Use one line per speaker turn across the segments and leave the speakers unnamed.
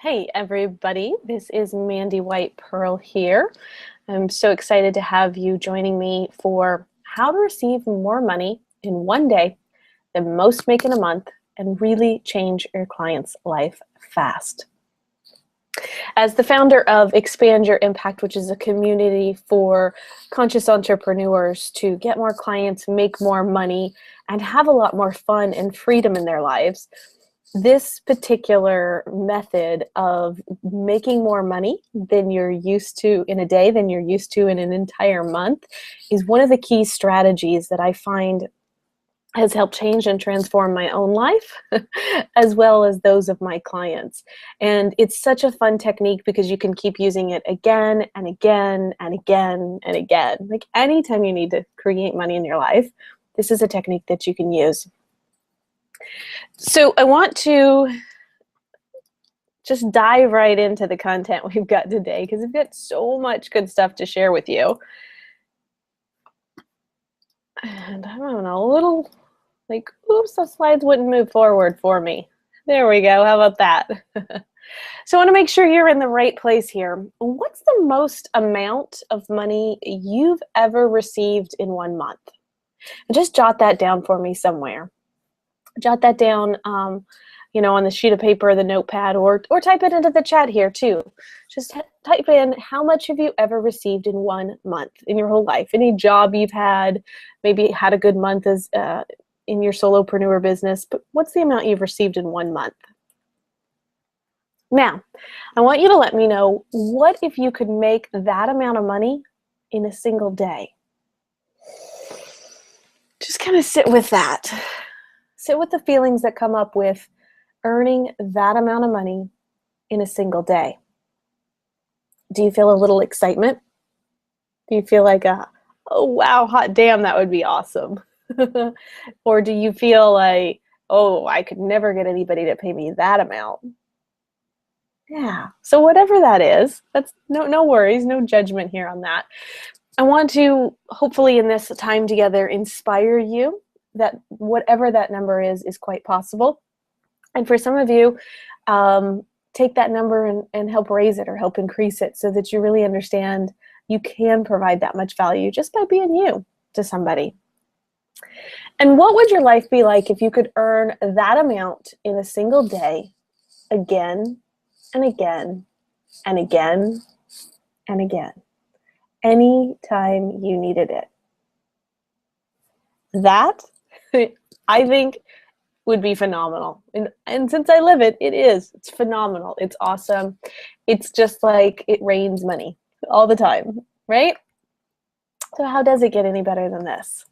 Hey everybody, this is Mandy White Pearl here. I'm so excited to have you joining me for how to receive more money in one day than most make in a month and really change your client's life fast. As the founder of Expand Your Impact, which is a community for conscious entrepreneurs to get more clients, make more money, and have a lot more fun and freedom in their lives, this particular method of making more money than you're used to in a day, than you're used to in an entire month, is one of the key strategies that I find has helped change and transform my own life, as well as those of my clients. And it's such a fun technique because you can keep using it again and again and again and again. Like anytime you need to create money in your life, this is a technique that you can use. So I want to just dive right into the content we've got today because we've got so much good stuff to share with you. And I'm having a little, oops, the slides wouldn't move forward for me. There we go. How about that? So I want to make sure you're in the right place here. What's the most amount of money you've ever received in 1 month? And just jot that down for me somewhere. Jot that down, on the sheet of paper, the notepad, or type it into the chat here too. Just type in how much have you ever received in 1 month in your whole life. Any job you've had, maybe had a good month as in your solopreneur business, but what's the amount you've received in 1 month? Now, I want you to let me know, what if you could make that amount of money in a single day? Just kind of sit with that. Sit with the feelings that come up with earning that amount of money in a single day. Do you feel a little excitement? Do you feel like oh wow, hot damn, that would be awesome? Or do you feel like, oh, I could never get anybody to pay me that amount? Yeah, so whatever that is, that's no worries, no judgment here on that. I want to, hopefully in this time together, inspire you that whatever that number is quite possible. And for some of you, take that number and help raise it or help increase it so that you really understand you can provide that much value just by being you to somebody. And what would your life be like if you could earn that amount in a single day again and again and again and again, anytime you needed it? That, I think, would be phenomenal. And since I live it, it is. It's phenomenal. It's awesome. It's just like it rains money all the time, right? So how does it get any better than this?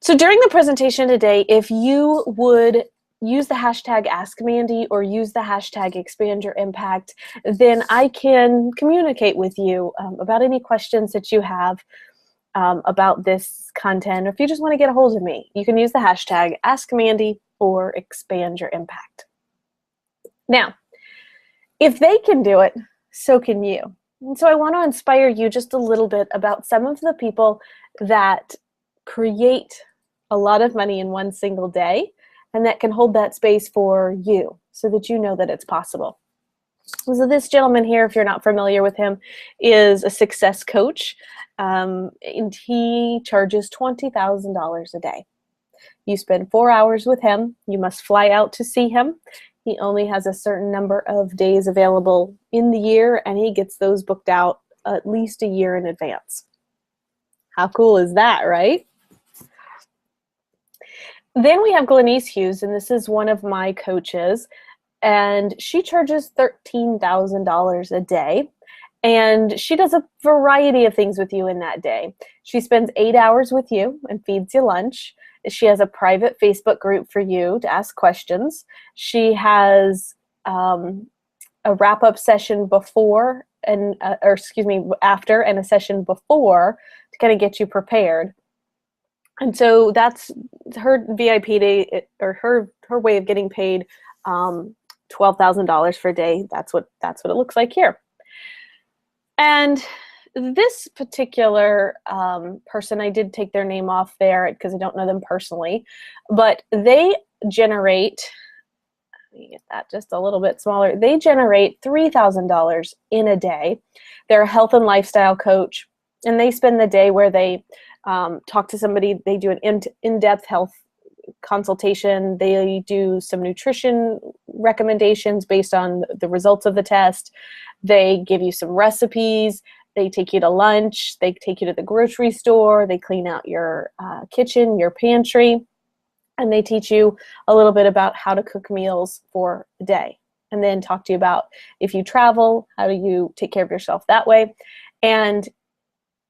So during the presentation today, if you would use the hashtag AskMandy or use the hashtag ExpandYourImpact, then I can communicate with you about any questions that you have about this content. Or if you just want to get a hold of me, you can use the hashtag AskMandy or ExpandYourImpact. Now, if they can do it, so can you. And so I want to inspire you just a little bit about some of the people that create a lot of money in one single day and that can hold that space for you so that you know that it's possible. So this gentleman here, if you're not familiar with him, is a success coach. And he charges $20,000 a day. You spend 4 hours with him. You must fly out to see him. He only has a certain number of days available in the year, and he gets those booked out at least a year in advance. How cool is that, right? Then we have Glenise Hughes, and this is one of my coaches, and she charges $13,000 a day. And she does a variety of things with you in that day. She spends 8 hours with you and feeds you lunch. She has a private Facebook group for you to ask questions. She has a wrap-up session before and, after, and a session before to kind of get you prepared. And so that's her VIP day, or her way of getting paid $12,000 for a day. That's what it looks like here. And this particular person, I did take their name off there because I don't know them personally, but they generate me get that just a little bit smaller. They generate $3,000 in a day. They're a health and lifestyle coach, and they spend the day where they talk to somebody. They do an in-depth health consultation. They do some nutrition recommendations based on the results of the test. They give you some recipes. They take you to lunch. They take you to the grocery store. They clean out your kitchen, your pantry. And they teach you a little bit about how to cook meals for the day. And then talk to you about if you travel, how do you take care of yourself that way. And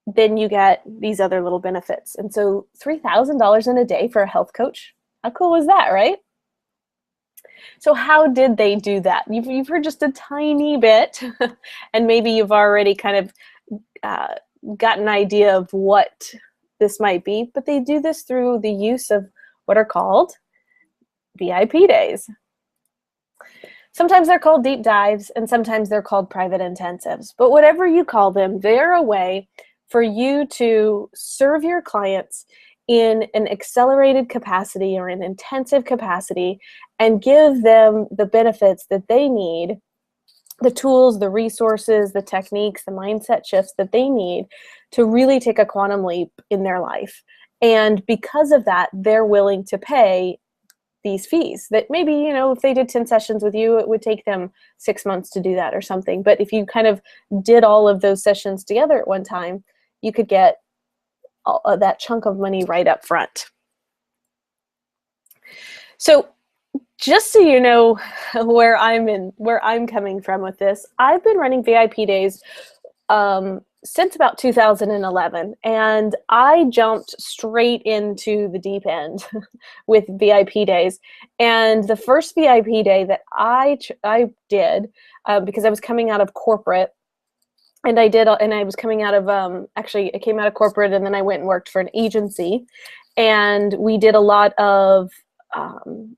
then you get these other little benefits. And so $3,000 in a day for a health coach. How cool is that, right? So how did they do that? You've heard just a tiny bit, and maybe you've already kind of got an idea of what this might be, but they do this through the use of what are called VIP days. Sometimes they're called deep dives, and sometimes they're called private intensives. But whatever you call them, they're a way for you to serve your clients in an accelerated capacity or an intensive capacity and give them the benefits that they need, the tools, the resources, the techniques, the mindset shifts that they need to really take a quantum leap in their life. And because of that, they're willing to pay these fees that maybe, you know, if they did 10 sessions with you, it would take them 6 months to do that or something. But if you kind of did all of those sessions together at one time, you could get that chunk of money right up front. So just so you know where I'm coming from with this, I've been running VIP days since about 2011, and I jumped straight into the deep end with VIP days. And the first VIP day that I did, because I was coming out of corporate, and I was coming out of, actually I came out of corporate and then I went and worked for an agency, and we did a lot of,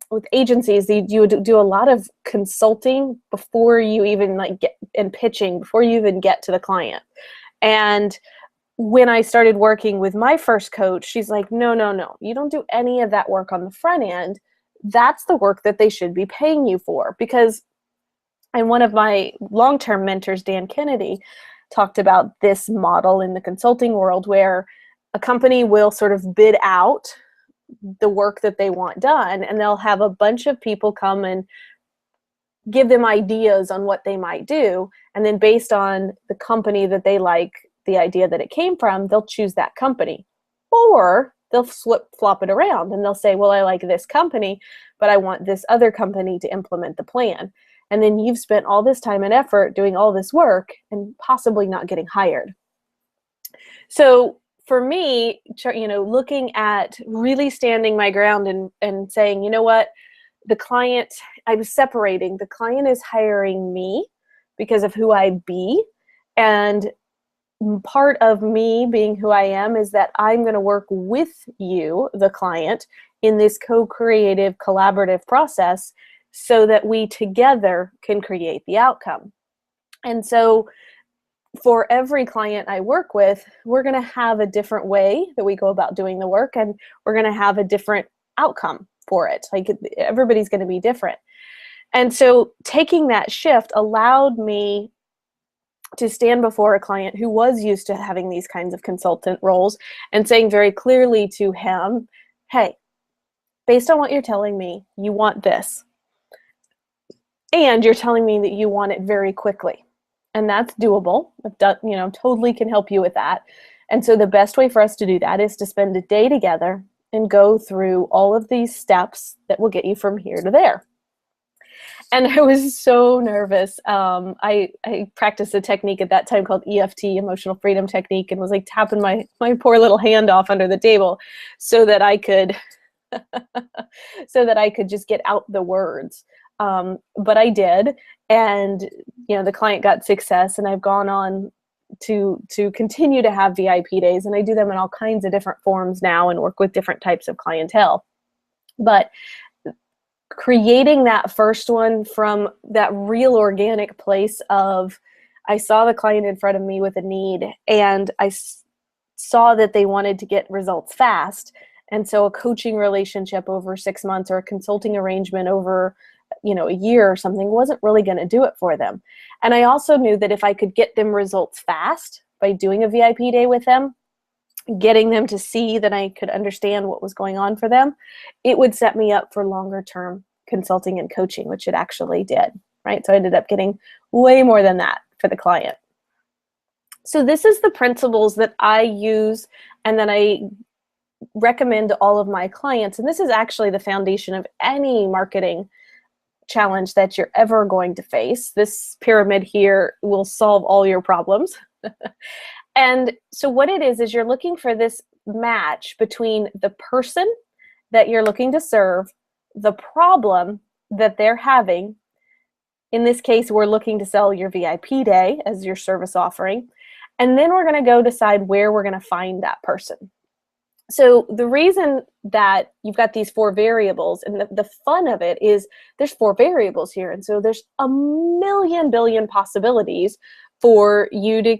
with agencies, you would do a lot of consulting before you even and pitching before you even get to the client. And when I started working with my first coach, she's like, no, you don't do any of that work on the front end. That's the work that they should be paying you for. Because, and one of my long-term mentors, Dan Kennedy, talked about this model in the consulting world where a company will sort of bid out the work that they want done, and they'll have a bunch of people come and give them ideas on what they might do. And then based on the company that they like, the idea that it came from, they'll choose that company. Or they'll flop it around and they'll say, well, I like this company, but I want this other company to implement the plan. And then you've spent all this time and effort doing all this work and possibly not getting hired. So for me, you know, looking at really standing my ground and saying, you know what, the client, I was separating. The client is hiring me because of who I be. And part of me being who I am is that I'm going to work with you, the client, in this co-creative, collaborative process so that we together can create the outcome. And so for every client I work with, we're going to have a different way that we go about doing the work, and we're going to have a different outcome for it. Like everybody's going to be different. And so taking that shift allowed me to stand before a client who was used to having these kinds of consultant roles and saying very clearly to him, hey, based on what you're telling me, you want this. And you're telling me that you want it very quickly. And that's doable. I've done, you know, totally can help you with that. And so the best way for us to do that is to spend a day together and go through all of these steps that will get you from here to there. And I was so nervous. I practiced a technique at that time called EFT, Emotional Freedom Technique, and was like tapping my poor little hand off under the table so that I could just get out the words. But I did, and you know, the client got success, and I've gone on to continue to have VIP days, and I do them in all kinds of different forms now and work with different types of clientele. But creating that first one from that real organic place of, I saw the client in front of me with a need, and I saw that they wanted to get results fast. And so a coaching relationship over 6 months or a consulting arrangement over a year or something wasn't really going to do it for them. And I also knew that if I could get them results fast by doing a VIP day with them, getting them to see that I could understand what was going on for them, it would set me up for longer term consulting and coaching, which it actually did, right? So I ended up getting way more than that for the client. So this is the principles that I use and that I recommend to all of my clients. And this is actually the foundation of any marketing challenge that you're ever going to face. This pyramid here will solve all your problems. And so what it is you're looking for this match between the person that you're looking to serve, the problem that they're having. In this case, we're looking to sell your VIP day as your service offering. And then we're going to go decide where we're going to find that person. So the reason that you've got these 4 variables, and the fun of it is there's 4 variables here. And so there's a million billion possibilities for you to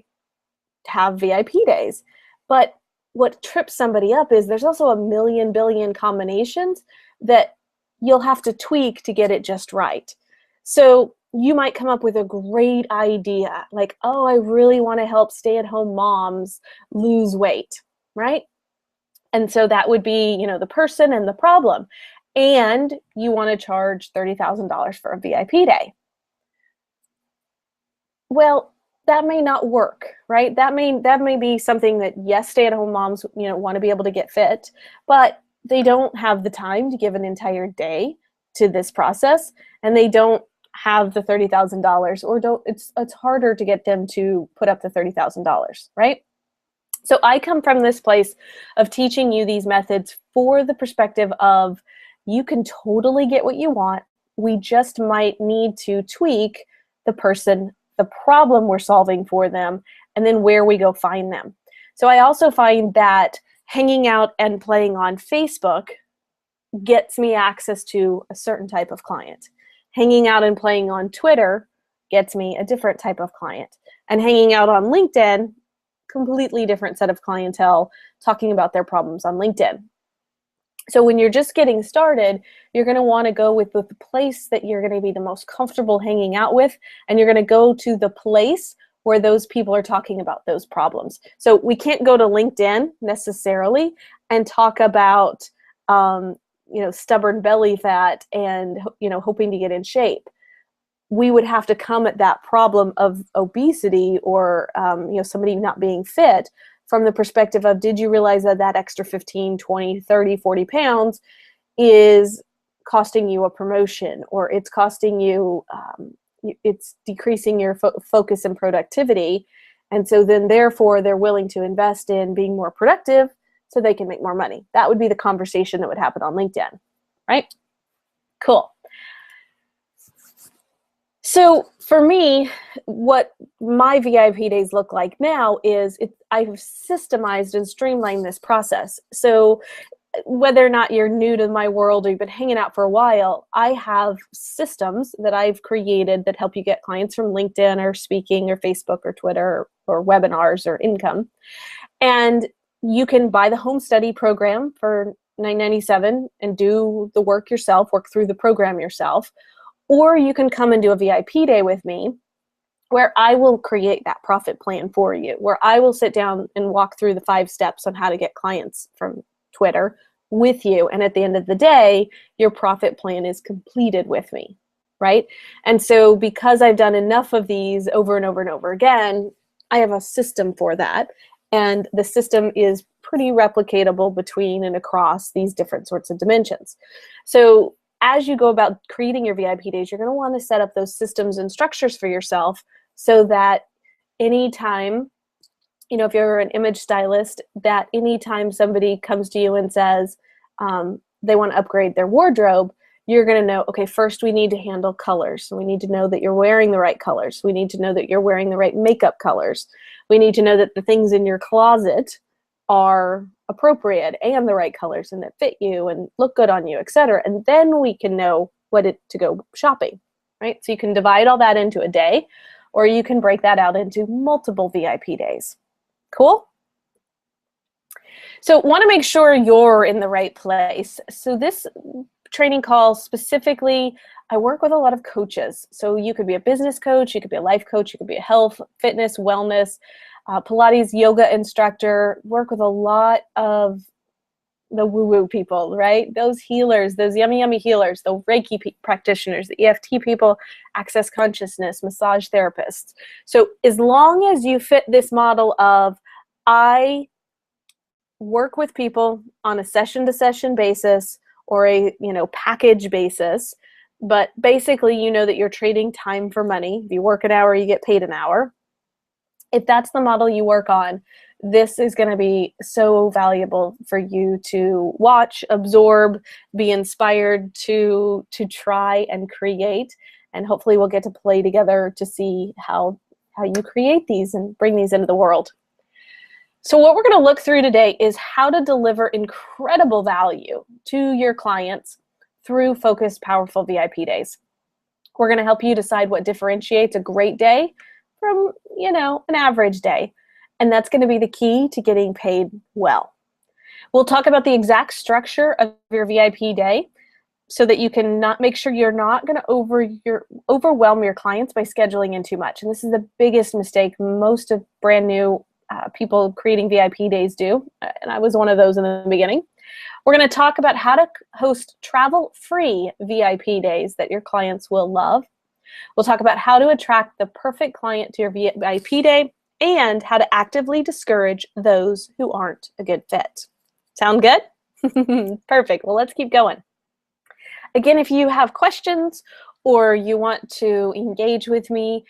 have VIP days. But what trips somebody up is there's also a million billion combinations that you'll have to tweak to get it just right. So you might come up with a great idea, like, oh, I really want to help stay-at-home moms lose weight, right? And so that would be, the person and the problem. And you want to charge $30,000 for a VIP day. Well, that may not work, right? That may be something that, yes, stay-at-home moms, want to be able to get fit, but they don't have the time to give an entire day to this process, and they don't have the $30,000, or it's harder to get them to put up the $30,000, right? So I come from this place of teaching you these methods for the perspective of you can totally get what you want. We just might need to tweak the person, the problem we're solving for them, and then where we go find them. So I also find that hanging out and playing on Facebook gets me access to a certain type of client. Hanging out and playing on Twitter gets me a different type of client. And hanging out on LinkedIn, completely different set of clientele talking about their problems on LinkedIn. So when you're just getting started, you're going to want to go with the place that you're going to be the most comfortable hanging out with, and you're going to go to the place where those people are talking about those problems. So we can't go to LinkedIn necessarily and talk about stubborn belly fat and hoping to get in shape. We would have to come at that problem of obesity or somebody not being fit from the perspective of, did you realize that extra 15, 20, 30, 40 pounds is costing you a promotion, or it's costing you, it's decreasing your focus and productivity. And so then therefore they're willing to invest in being more productive so they can make more money. That would be the conversation that would happen on LinkedIn, right? Cool. So for me, what my VIP days look like now is I've systemized and streamlined this process. So whether or not you're new to my world or you've been hanging out for a while, I have systems that I've created that help you get clients from LinkedIn or speaking or Facebook or Twitter or webinars or income. And you can buy the home study program for $9.97 and do the work yourself, work through the program yourself. Or you can come and do a VIP day with me where I will create that profit plan for you, where I will sit down and walk through the 5 steps on how to get clients from Twitter with you. And at the end of the day, your profit plan is completed with me, right? And so because I've done enough of these over and over and over again, I have a system for that. And the system is pretty replicatable between and across these different sorts of dimensions. So as you go about creating your VIP days, you're going to want to set up those systems and structures for yourself so that anytime, if you're an image stylist, that anytime somebody comes to you and says they want to upgrade their wardrobe, you're going to know, okay, first we need to handle colors. So we need to know that you're wearing the right colors. We need to know that you're wearing the right makeup colors. We need to know that the things in your closet are appropriate and the right colors and that fit you and look good on you, etc. And then we can know to go shopping, right? So you can divide all that into a day, or you can break that out into multiple VIP days. Cool? So want to make sure you're in the right place. So this training call specifically, I work with a lot of coaches. So you could be a business coach, you could be a life coach, you could be a health, fitness, wellness, Pilates, yoga instructor, work with a lot of the woo-woo people, right? Those healers, those yummy, yummy healers, the Reiki practitioners, the EFT people, access consciousness, massage therapists. So as long as you fit this model of, I work with people on a session-to-session basis or a package basis, but basically you know that you're trading time for money. If you work an hour, you get paid an hour. If that's the model you work on, this is going to be so valuable for you to watch, absorb, be inspired to try and create. And hopefully we'll get to play together to see how you create these and bring these into the world. So what we're going to look through today is how to deliver incredible value to your clients through focused, powerful VIP days. We're going to help you decide what differentiates a great day from, an average day. And that's going to be the key to getting paid well. We'll talk about the exact structure of your VIP day so that you can make sure you're not going to overwhelm your clients by scheduling in too much. And this is the biggest mistake most of brand new people creating VIP days do. And I was one of those in the beginning. We're going to talk about how to host travel-free VIP days that your clients will love. We'll talk about how to attract the perfect client to your VIP day and how to actively discourage those who aren't a good fit. Sound good? Perfect. Well, let's keep going. Again, if you have questions or you want to engage with me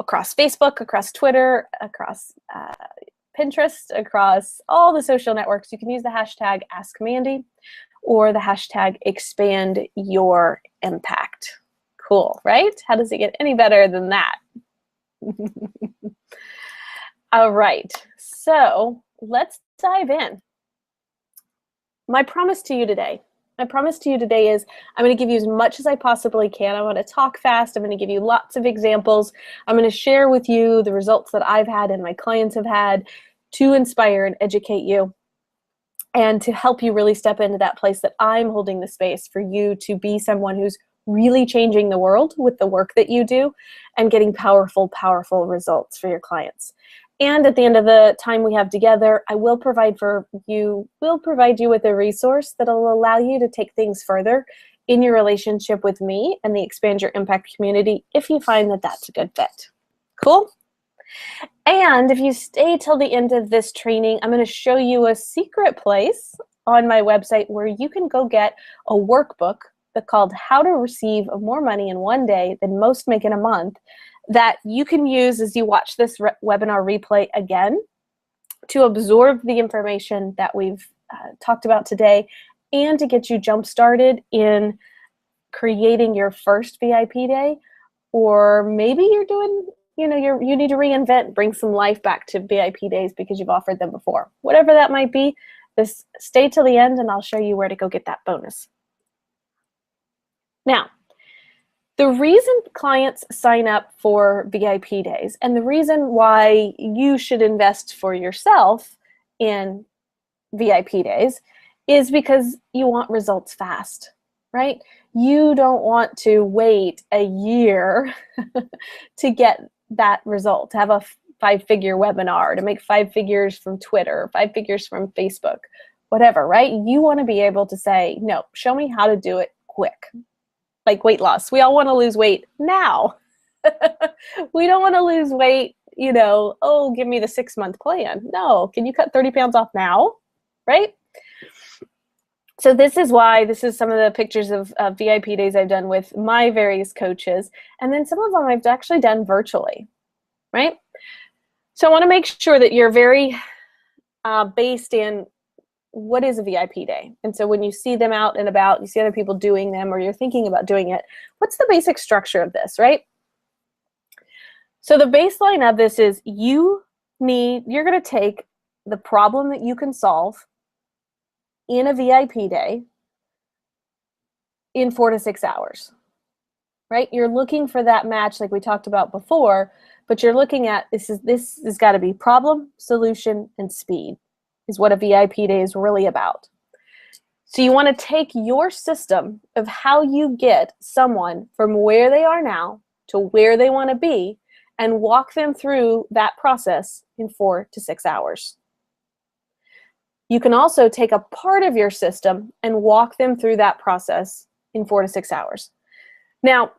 across Facebook, across Twitter, across Pinterest, across all the social networks, you can use the hashtag AskMandy or the hashtag ExpandYourImpact. Cool, right? How does it get any better than that? All right, so let's dive in. My promise to you today is I'm going to give you as much as I possibly can. I want to talk fast. I'm going to give you lots of examples. I'm going to share with you the results that I've had and my clients have had to inspire and educate you and to help you really step into that place that I'm holding the space for you to be someone who's really changing the world with the work that you do and getting powerful, powerful results for your clients. And at the end of the time we have together, I will provide you with a resource that will allow you to take things further in your relationship with me and the Expand Your Impact community if you find that that's a good fit. Cool? And if you stay till the end of this training, I'm going to show you a secret place on my website where you can go get a workbook that's called How to Receive More Money in One Day Than Most Make in a Month, that you can use as you watch this webinar replay again to absorb the information that we've talked about today and to get you jump started in creating your first VIP day. Or maybe you're doing, you need to reinvent, bring some life back to VIP days because you've offered them before. Whatever that might be, just stay till the end and I'll show you where to go get that bonus. Now, the reason clients sign up for VIP days and the reason why you should invest for yourself in VIP days is because you want results fast, right? You don't want to wait a year to get that result, to have a 5-figure webinar, to make 5 figures from Twitter, 5 figures from Facebook, whatever, right? You want to be able to say, no, show me how to do it quick. Like weight loss. We all want to lose weight now. We don't want to lose weight, oh, give me the 6-month plan. No, can you cut 30 pounds off now? Right? So this is some of the pictures of VIP days I've done with my various coaches. And then some of them I've actually done virtually, right? So I want to make sure that you're very based in what is a VIP day? And so when you see them out and about, you see other people doing them or you're thinking about doing it, what's the basic structure of this, right? So the baseline of this is you're going to take the problem that you can solve in a VIP day in 4 to 6 hours, right? You're looking for that match like we talked about before, but you're looking at this has got to be problem, solution, and speed is what a VIP day is really about. So you want to take your system of how you get someone from where they are now to where they want to be and walk them through that process in 4 to 6 hours. You can also take a part of your system and walk them through that process in 4 to 6 hours. Now,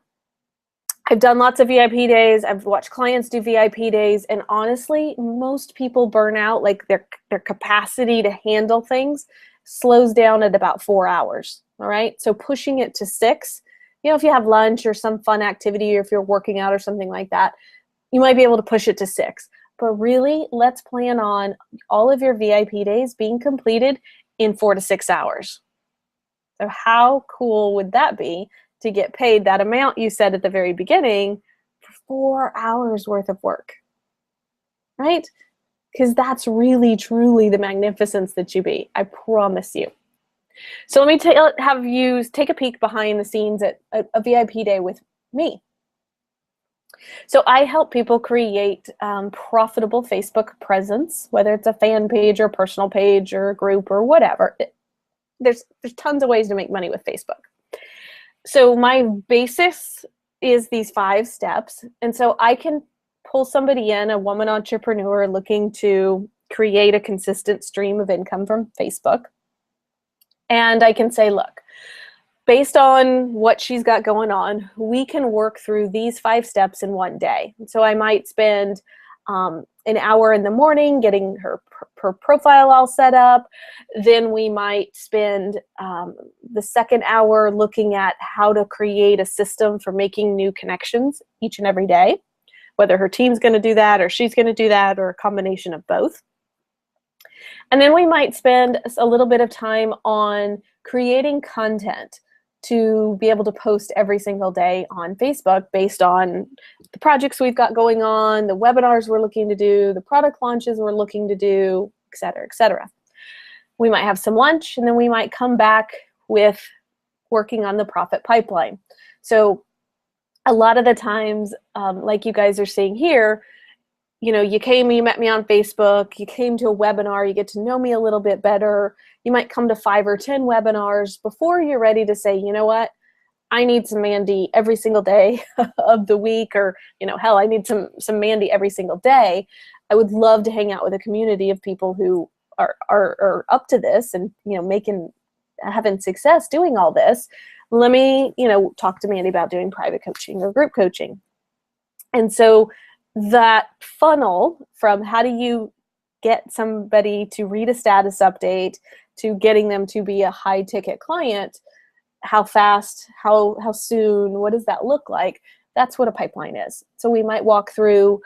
I've done lots of VIP days. I've watched clients do VIP days, and honestly, most people burn out. Like their capacity to handle things slows down at about 4 hours. All right, so pushing it to 6. If you have lunch or some fun activity, or if you're working out or something like that, you might be able to push it to 6. But really, let's plan on all of your VIP days being completed in 4 to 6 hours. So how cool would that be to get paid that amount you said at the very beginning for 4 hours worth of work, right? Because that's really, truly the magnificence that you be. I promise you. So let me have you take a peek behind the scenes at a VIP day with me. So I help people create profitable Facebook presence, whether it's a fan page or personal page or a group or whatever. There's tons of ways to make money with Facebook. So my basis is these 5 steps. And so I can pull somebody in, a woman entrepreneur looking to create a consistent stream of income from Facebook. And I can say, look, based on what she's got going on, we can work through these 5 steps in one day. So I might spend an hour in the morning getting her profile all set up. Then we might spend the second hour looking at how to create a system for making new connections each and every day, whether her team's going to do that or she's going to do that or a combination of both. And then we might spend a little bit of time on creating content to be able to post every single day on Facebook based on the projects we've got going on, the webinars we're looking to do, the product launches we're looking to do, et cetera, et cetera. We might have some lunch, and then we might come back with working on the profit pipeline. So a lot of the times, like you guys are seeing here, you met me on Facebook, you came to a webinar, you get to know me a little bit better. You might come to 5 or 10 webinars before you're ready to say, you know what, I need some Mandy every single day of the week, or, hell, I need some Mandy every single day. I would love to hang out with a community of people who are up to this and, having success doing all this. Let me, talk to Mandy about doing private coaching or group coaching. And so that funnel from how do you get somebody to read a status update to getting them to be a high ticket client, how fast, how soon, what does that look like? That's what a pipeline is. So we might walk through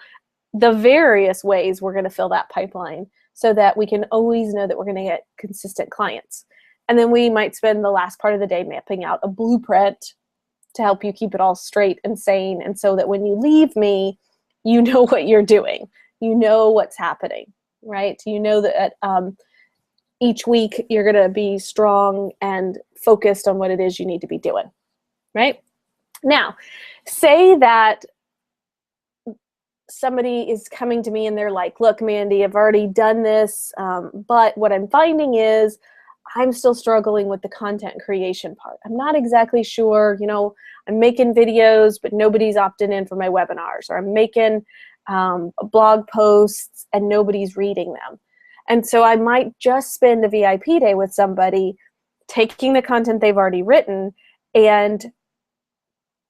the various ways we're going to fill that pipeline so that we can always know that we're going to get consistent clients. And then we might spend the last part of the day mapping out a blueprint to help you keep it all straight and sane. And so that when you leave me, you know what you're doing. You know what's happening, right? You know that each week you're going to be strong and focused on what it is you need to be doing, right? Now, say that somebody is coming to me and they're like, look, Mandy, I've already done this, but what I'm finding is I'm still struggling with the content creation part. I'm not exactly sure, I'm making videos, but nobody's opting in for my webinars, or I'm making blog posts and nobody's reading them. And so I might just spend a VIP day with somebody, taking the content they've already written and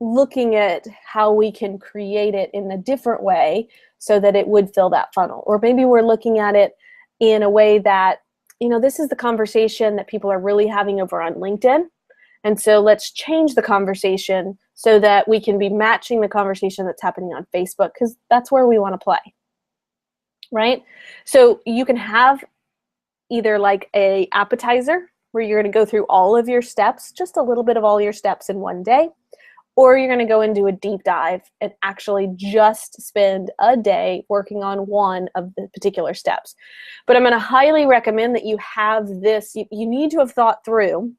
looking at how we can create it in a different way so that it would fill that funnel. Or maybe we're looking at it in a way that, this is the conversation that people are really having over on LinkedIn. And so let's change the conversation so that we can be matching the conversation that's happening on Facebook, because that's where we want to play, right? So you can have either like a appetizer where you're going to go through all of your steps, just a little bit of all your steps in one day, or you're going to go and do a deep dive and actually just spend a day working on one of the particular steps. But I'm going to highly recommend that you have this. You need to have thought through,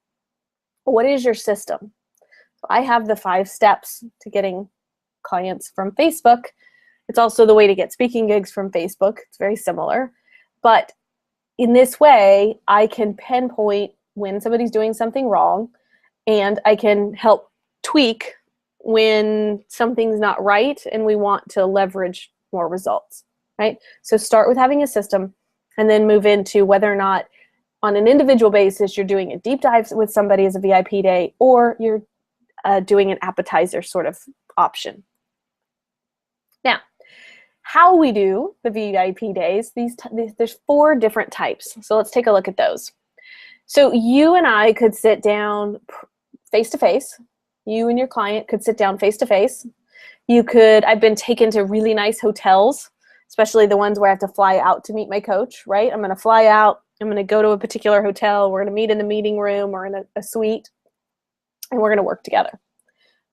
what is your system? I have the 5 steps to getting clients from Facebook. It's also the way to get speaking gigs from Facebook. It's very similar. But in this way, I can pinpoint when somebody's doing something wrong, and I can help tweak when something's not right and we want to leverage more results, right? So start with having a system and then move into whether or not on an individual basis you're doing a deep dive with somebody as a VIP day, or you're doing an appetizer sort of option. Now, how we do the VIP days, there's 4 different types. So let's take a look at those. So you and I could sit down face-to-face. You and your client could sit down face-to-face. I've been taken to really nice hotels, especially the ones where I have to fly out to meet my coach, right? I'm going to fly out. I'm going to go to a particular hotel. We're going to meet in the meeting room or in a suite, and we're going to work together,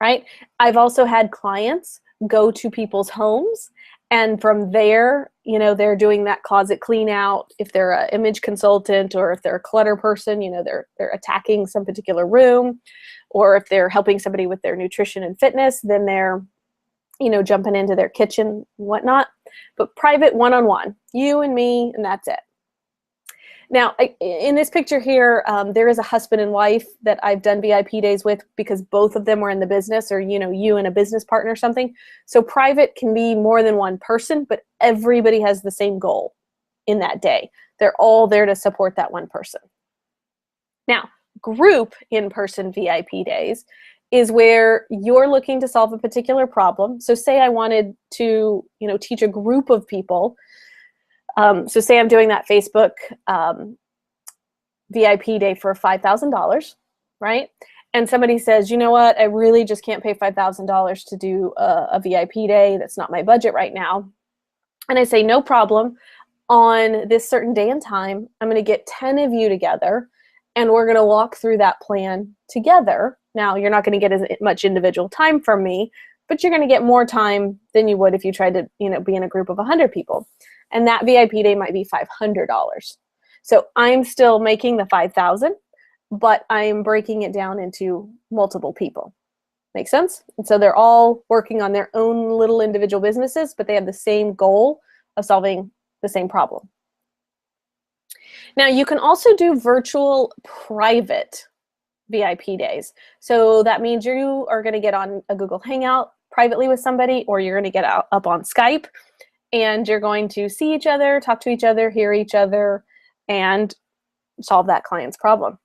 right? I've also had clients go to people's homes, and from there, they're doing that closet clean out. If they're an image consultant, or if they're a clutter person, they're attacking some particular room, or if they're helping somebody with their nutrition and fitness, then they're, jumping into their kitchen and whatnot. But private one-on-one, you and me, and that's it. Now, in this picture here, there is a husband and wife that I've done VIP days with because both of them were in the business, or, you and a business partner or something. So private can be more than one person, but everybody has the same goal in that day. They're all there to support that one person. Now, group in-person VIP days is where you're looking to solve a particular problem. So say I wanted to, teach a group of people. So say I'm doing that Facebook VIP day for $5,000, right? And somebody says, you know what, I really just can't pay $5,000 to do a VIP day. That's not my budget right now. And I say, no problem. On this certain day and time, I'm going to get 10 of you together, and we're going to walk through that plan together. Now, you're not going to get as much individual time from me, but you're going to get more time than you would if you tried to, be in a group of 100 people. And that VIP day might be $500. So I'm still making the $5,000, but I'm breaking it down into multiple people. Make sense? And so they're all working on their own little individual businesses, but they have the same goal of solving the same problem. Now, you can also do virtual private VIP days. So that means you are going to get on a Google Hangout privately with somebody, or you're going to get up on Skype, and you're going to see each other, talk to each other, hear each other, and solve that client's problem.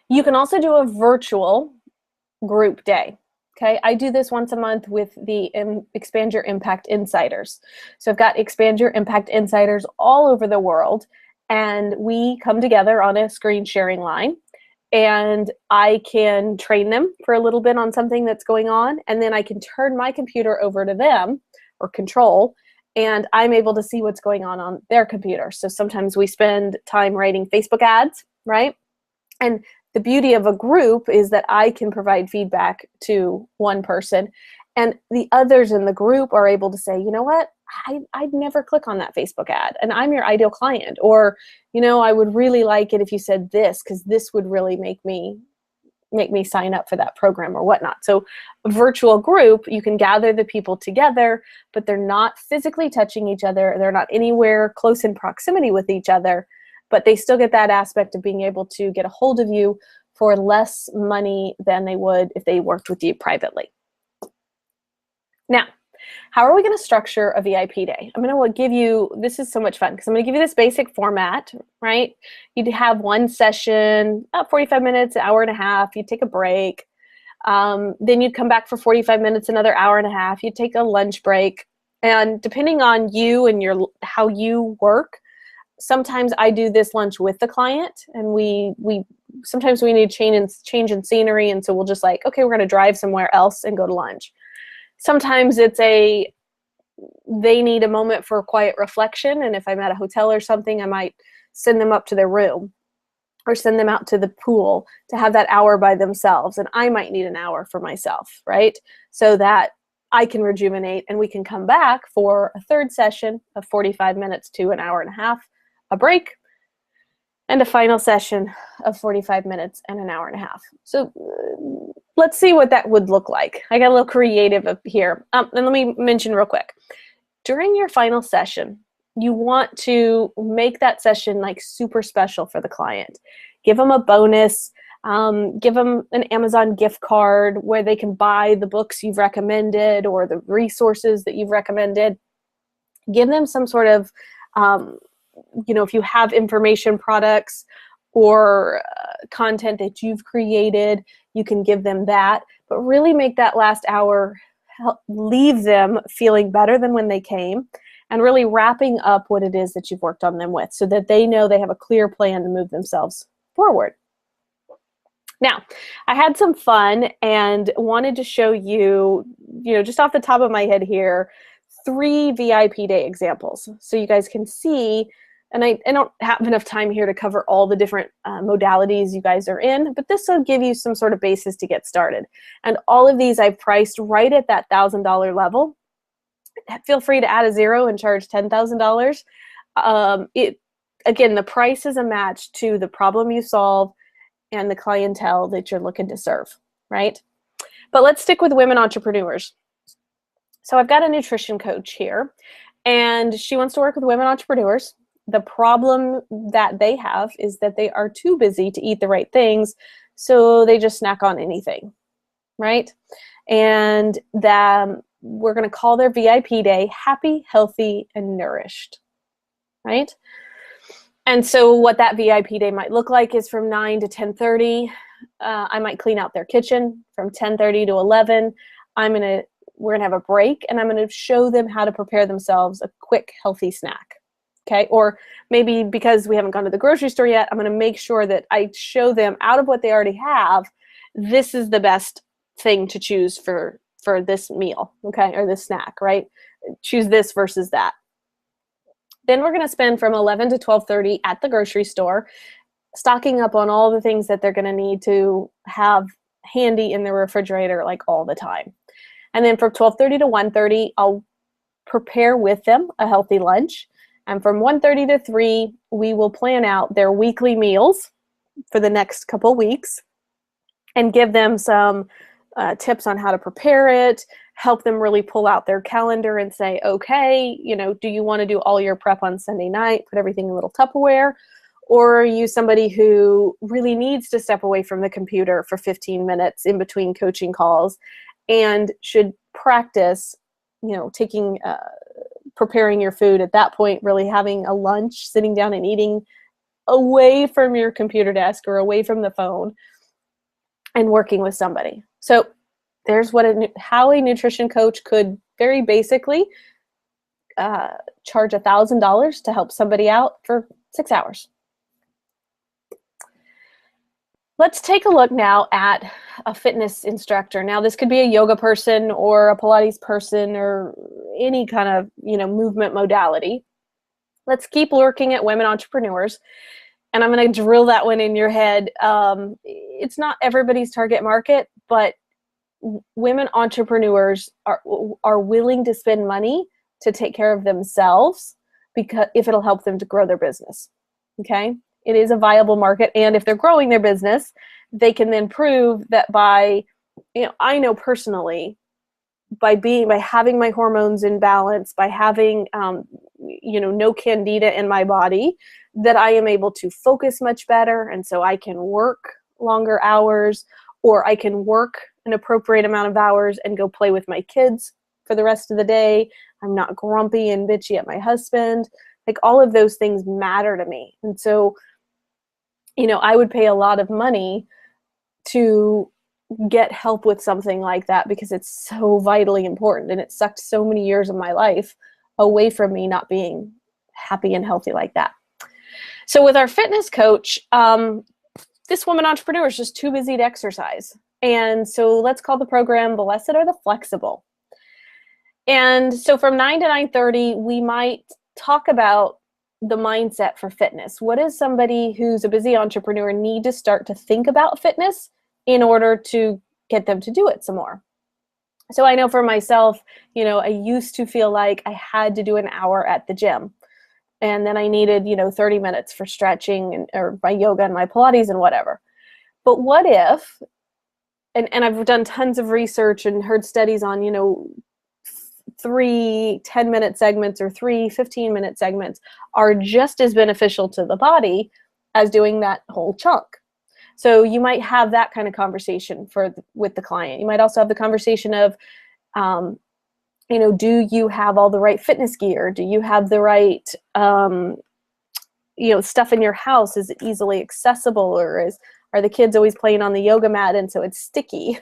You can also do a virtual group day. Okay, I do this once a month with the Expand Your Impact Insiders. So I've got Expand Your Impact Insiders all over the world, and we come together on a screen sharing line, and I can train them for a little bit on something that's going on, and then I can turn my computer over to them, or control, and I'm able to see what's going on their computer. So sometimes we spend time writing Facebook ads, right? And the beauty of a group is that I can provide feedback to one person, and the others in the group are able to say, you know what, I'd never click on that Facebook ad, and I'm your ideal client. Or, I would really like it if you said this, because this would really make me sign up for that program or whatnot. So a virtual group, you can gather the people together, but they're not physically touching each other. They're not anywhere close in proximity with each other, but they still get that aspect of being able to get a hold of you for less money than they would if they worked with you privately. Now, how are we going to structure a VIP day? I'm going to give you, this is so much fun, because I'm going to give you this basic format, right? You'd have one session, about 45 minutes, an hour and a half. You'd take a break. Then you'd come back for 45 minutes, another hour and a half. You'd take a lunch break. And depending on you and how you work, sometimes I do this lunch with the client, and sometimes we need change in scenery, and so we'll just like, okay, we're going to drive somewhere else and go to lunch. Sometimes they need a moment for quiet reflection, and if I'm at a hotel or something, I might send them up to their room or send them out to the pool to have that hour by themselves, and I might need an hour for myself, right? So that I can rejuvenate, and we can come back for a third session of 45 minutes to an hour and a half, a break, and a final session of 45 minutes and an hour and a half. So let's see what that would look like. I got a little creative up here. And let me mention real quick. During your final session, You want to make that session like super special for the client. Give them a bonus, give them an Amazon gift card where they can buy the books you've recommended or the resources that you've recommended. Give them some sort of, if you have information products or content that you've created, you can give them that. But really make that last hour leave them feeling better than when they came, and really wrapping up what it is that you've worked on them with so that they know they have a clear plan to move themselves forward. Now, I had some fun and wanted to show you, just off the top of my head here, 3 VIP day examples. So you guys can see, and I don't have enough time here to cover all the different modalities you guys are in, but this will give you some sort of basis to get started. And all of these I've priced right at that $1,000 level. Feel free to add a 0 and charge $10,000. Again, the price is a match to the problem you solve and the clientele that you're looking to serve, right? But let's stick with women entrepreneurs. So I've got a nutrition coach here, and she wants to work with women entrepreneurs. The problem that they have is that they are too busy to eat the right things, so they just snack on anything, right? And we're going to call their VIP day Happy, Healthy, and Nourished, right? And so what that VIP day might look like is from 9 to 10:30. I might clean out their kitchen. From 10:30 to 11, we're gonna have a break, and I'm gonna show them how to prepare themselves a quick, healthy snack. Okay, or maybe because we haven't gone to the grocery store yet, I'm gonna make sure that I show them out of what they already have, this is the best thing to choose for this meal, okay, or this snack, right? Choose this versus that. Then we're going to spend from 11 to 12:30 at the grocery store, stocking up on all the things that they're going to need to have handy in the refrigerator like all the time. And then from 12:30 to 1:30, I'll prepare with them a healthy lunch. And from 1:30 to 3, we will plan out their weekly meals for the next couple weeks and give them some tips on how to prepare it, help them really pull out their calendar and say, okay, do you want to do all your prep on Sunday night, put everything in a little Tupperware, or are you somebody who really needs to step away from the computer for 15 minutes in between coaching calls and should practice, preparing your food at that point, really having a lunch, sitting down and eating away from your computer desk or away from the phone and working with somebody. So there's how a nutrition coach could very basically charge $1,000 to help somebody out for 6 hours. Let's take a look now at a fitness instructor. Now, this could be a yoga person or a Pilates person or any kind of movement modality. Let's keep looking at women entrepreneurs. And I'm going to drill that one in your head. It's not everybody's target market, but women entrepreneurs are willing to spend money to take care of themselves because if it'll help them to grow their business. Okay, it is a viable market, and if they're growing their business, they can then prove that by, I know personally, by having my hormones in balance, by having no candida in my body, that I am able to focus much better, and so I can work longer hours, or I can work an appropriate amount of hours and go play with my kids for the rest of the day. I'm not grumpy and bitchy at my husband. Like, all of those things matter to me. And so, I would pay a lot of money to get help with something like that because it's so vitally important, and it sucked so many years of my life away from me not being happy and healthy like that. So with our fitness coach, this woman entrepreneur is just too busy to exercise. And so let's call the program Blessed Are the Flexible. And so from 9 to 9:30, we might talk about the mindset for fitness. What does somebody who's a busy entrepreneur need to start to think about fitness in order to get them to do it some more? So I know for myself, I used to feel like I had to do an hour at the gym. And then I needed, 30 minutes for stretching or my yoga and my Pilates and whatever. But what if, and I've done tons of research and heard studies on, 3 10-minute segments or 3 15-minute segments are just as beneficial to the body as doing that whole chunk. So you might have that kind of conversation with the client. You might also have the conversation of, do you have all the right fitness gear? Do you have the right, stuff in your house? Is it easily accessible, or are the kids always playing on the yoga mat and so it's sticky?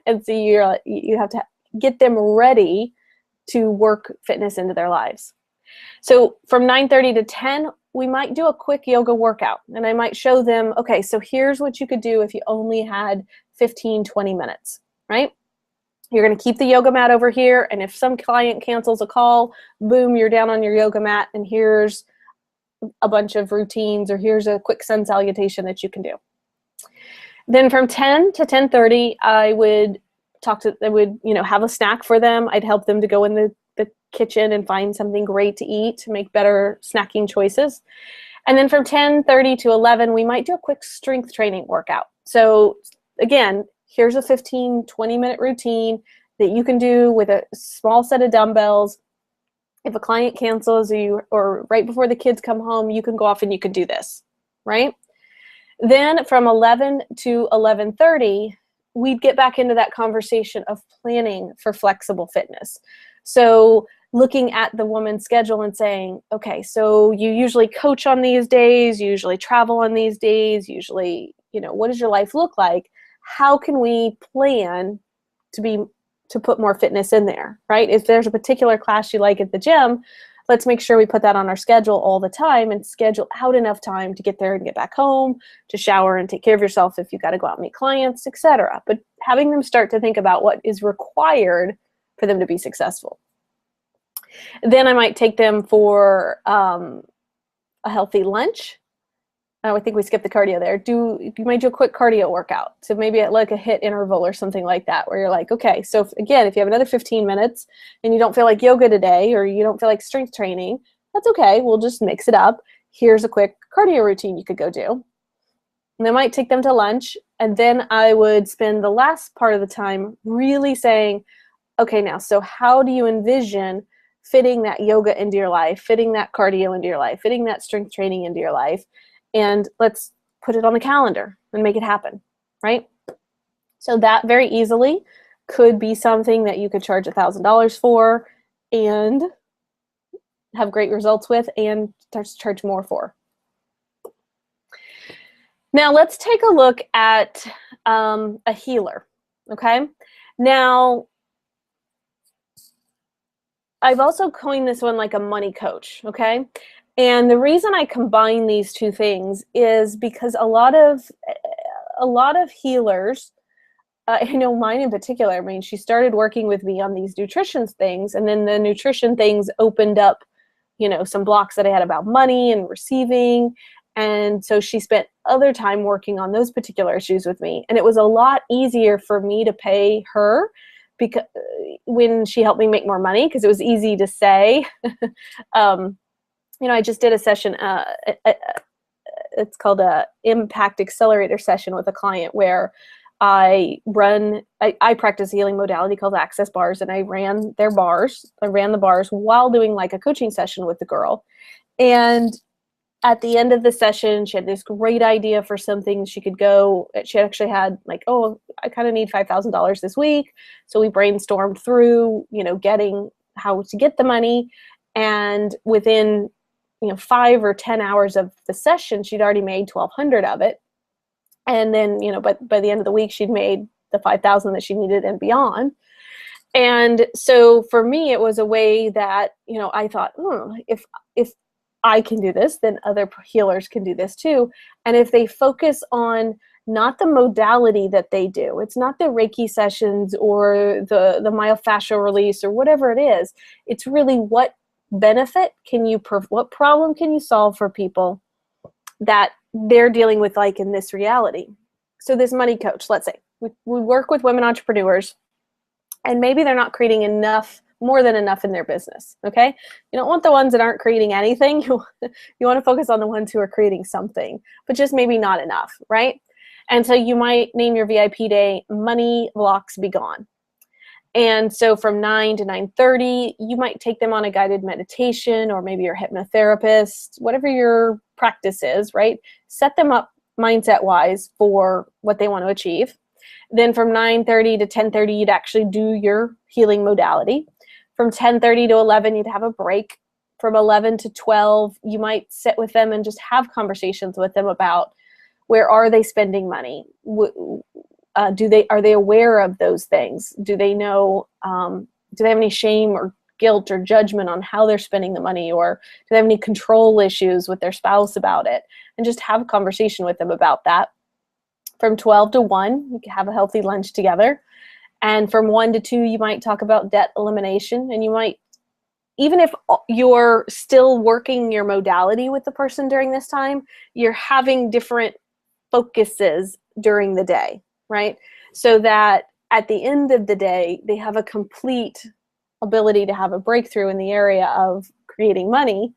And so you have to get them ready to work fitness into their lives. So from 9:30 to 10, we might do a quick yoga workout, and I might show them, okay, so here's what you could do if you only had 15, 20 minutes, right? You're going to keep the yoga mat over here, and if some client cancels a call, boom, you're down on your yoga mat, and here's a bunch of routines, or here's a quick sun salutation that you can do. Then from 10 to 10:30, I would have a snack for them. I'd help them to go in the kitchen and find something great to eat to make better snacking choices. And then from 10:30 to 11, we might do a quick strength training workout. So again, here's a 15, 20-minute routine that you can do with a small set of dumbbells. If a client cancels you, or right before the kids come home, you can go off and you can do this, right? Then from 11 to 11:30, we'd get back into that conversation of planning for flexible fitness. So looking at the woman's schedule and saying, okay, so you usually coach on these days, you usually travel on these days, usually, what does your life look like? How can we plan to put more fitness in there, right? If there's a particular class you like at the gym, let's make sure we put that on our schedule all the time and schedule out enough time to get there and get back home, to shower and take care of yourself if you got to go out and meet clients, etc. But having them start to think about what is required for them to be successful. Then I might take them for a healthy lunch. I think we skipped the cardio there. You might do a quick cardio workout. So maybe like a HIIT interval or something like that, where you're like, okay, so if you have another 15 minutes and you don't feel like yoga today, or you don't feel like strength training, that's okay. We'll just mix it up. Here's a quick cardio routine you could go do. And I might take them to lunch. And then I would spend the last part of the time really saying, okay, now, so how do you envision fitting that yoga into your life, fitting that cardio into your life, fitting that strength training into your life? And let's put it on the calendar and make it happen, right? So that very easily could be something that you could charge $1,000 for and have great results with and charge more for. Now let's take a look at a healer, okay? Now, I've also coined this one like a money coach, okay? And the reason I combine these two things is because a lot of healers, I know mine in particular, I mean, she started working with me on these nutrition things, and then the nutrition things opened up, some blocks that I had about money and receiving. And so she spent other time working on those particular issues with me. And it was a lot easier for me to pay her because when she helped me make more money, because it was easy to say. I just did a session, it's called a Impact Accelerator session with a client, where I practice a healing modality called access bars, and I ran the bars while doing like a coaching session with the girl. And at the end of the session, she had this great idea for something she could go. She actually had like, oh, I kind of need $5,000 this week. So we brainstormed through, getting how to get the money. And within 5 or 10 hours of the session, she'd already made 1,200 of it. And then, by the end of the week, she'd made the 5,000 that she needed and beyond. And so for me, it was a way that, I thought, if I can do this, then other healers can do this too. And if they focus on not the modality that they do, it's not the Reiki sessions or the myofascial release or whatever it is, it's really what benefit what problem can you solve for people that they're dealing with, like in this reality. So this money coach, let's say we work with women entrepreneurs, and maybe they're not creating more than enough in their business, okay? You don't want the ones that aren't creating anything. You want to focus on the ones who are creating something, but just maybe not enough, right? And so you might name your VIP day, Money Blocks Be Gone. And so from 9 to 9:30, you might take them on a guided meditation, or maybe your hypnotherapist, whatever your practice is, right? Set them up mindset-wise for what they want to achieve. Then from 9:30 to 10:30, you'd actually do your healing modality. From 10:30 to 11, you'd have a break. From 11 to 12, you might sit with them and just have conversations with them about where are they spending money? Are they aware of those things? Do they know, do they have any shame or guilt or judgment on how they're spending the money? Or do they have any control issues with their spouse about it? And just have a conversation with them about that. From 12 to 1, you can have a healthy lunch together. And from 1 to 2, you might talk about debt elimination. And you might, even if you're still working your modality with the person during this time, you're having different focuses during the day, right? So that at the end of the day, they have a complete ability to have a breakthrough in the area of creating money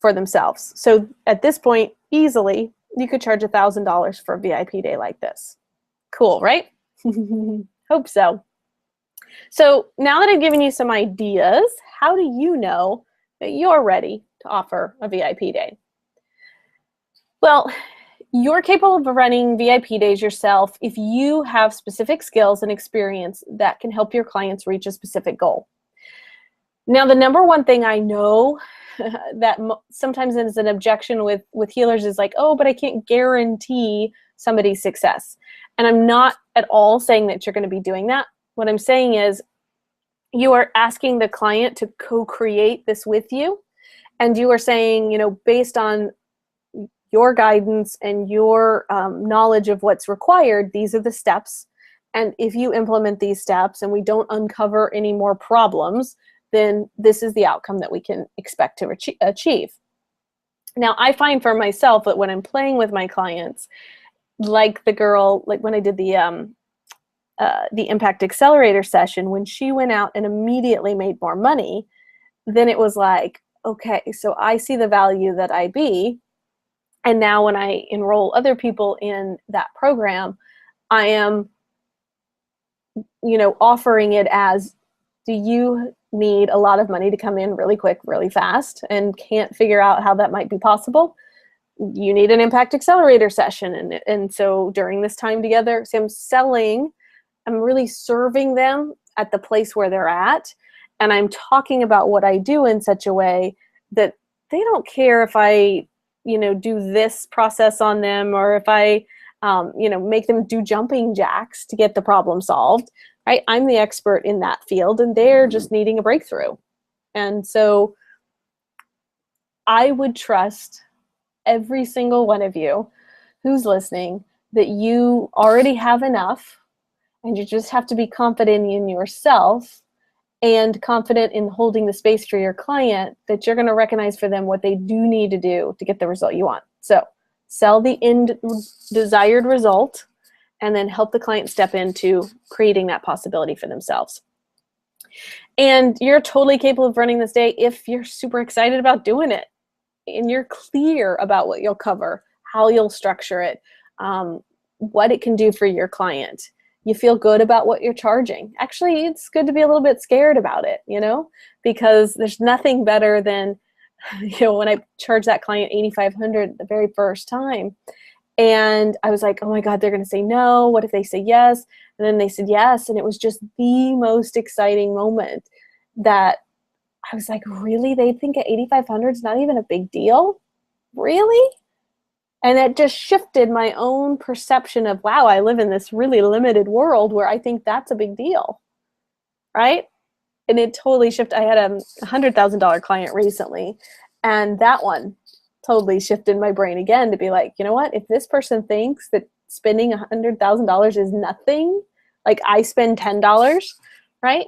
for themselves. So at this point, easily, you could charge $1,000 for a VIP day like this. Cool, right? Hope so. So now that I've given you some ideas, how do you know that you're ready to offer a VIP day? Well, you're capable of running VIP days yourself if you have specific skills and experience that can help your clients reach a specific goal. Now, the number one thing I know that sometimes is an objection with healers is like, oh, but I can't guarantee somebody's success. And I'm not at all saying that you're going to be doing that. What I'm saying is you are asking the client to co-create this with you. And you are saying, you know, based on your guidance and your knowledge of what's required, these are the steps. And if you implement these steps and we don't uncover any more problems, then this is the outcome that we can expect to achieve. Now, I find for myself that when I'm playing with my clients, like the girl, like when I did the Impact Accelerator session, when she went out and immediately made more money, then it was like, okay, so I see the value that I be. And now when I enroll other people in that program, I am, you know, offering it as, do you need a lot of money to come in really quick, really fast, and can't figure out how that might be possible? You need an Impact Accelerator session. And so during this time together, so I'm really serving them at the place where they're at. And I'm talking about what I do in such a way that they don't care if I, you know, do this process on them, or if I, you know, make them do jumping jacks to get the problem solved, right? I'm the expert in that field and they're just needing a breakthrough. And so I would trust every single one of you who's listening that you already have enough, and you just have to be confident in yourself and confident in holding the space for your client, that you're going to recognize for them what they do need to do to get the result you want. So sell the end desired result and then help the client step into creating that possibility for themselves. And you're totally capable of running this day if you're super excited about doing it and you're clear about what you'll cover, how you'll structure it, what it can do for your client. You feel good about what you're charging. Actually, it's good to be a little bit scared about it, you know, because there's nothing better than, you know, when I charged that client $8,500 the very first time, and I was like, oh my God, they're going to say no. What if they say yes? And then they said yes. And it was just the most exciting moment that I was like, really? They think at $8,500 is not even a big deal? Really? And it just shifted my own perception of, wow, I live in this really limited world where I think that's a big deal, right? And it totally shifted. I had a $100,000 client recently, and that one totally shifted my brain again to be like, you know what? If this person thinks that spending $100,000 is nothing, like I spend $10, right?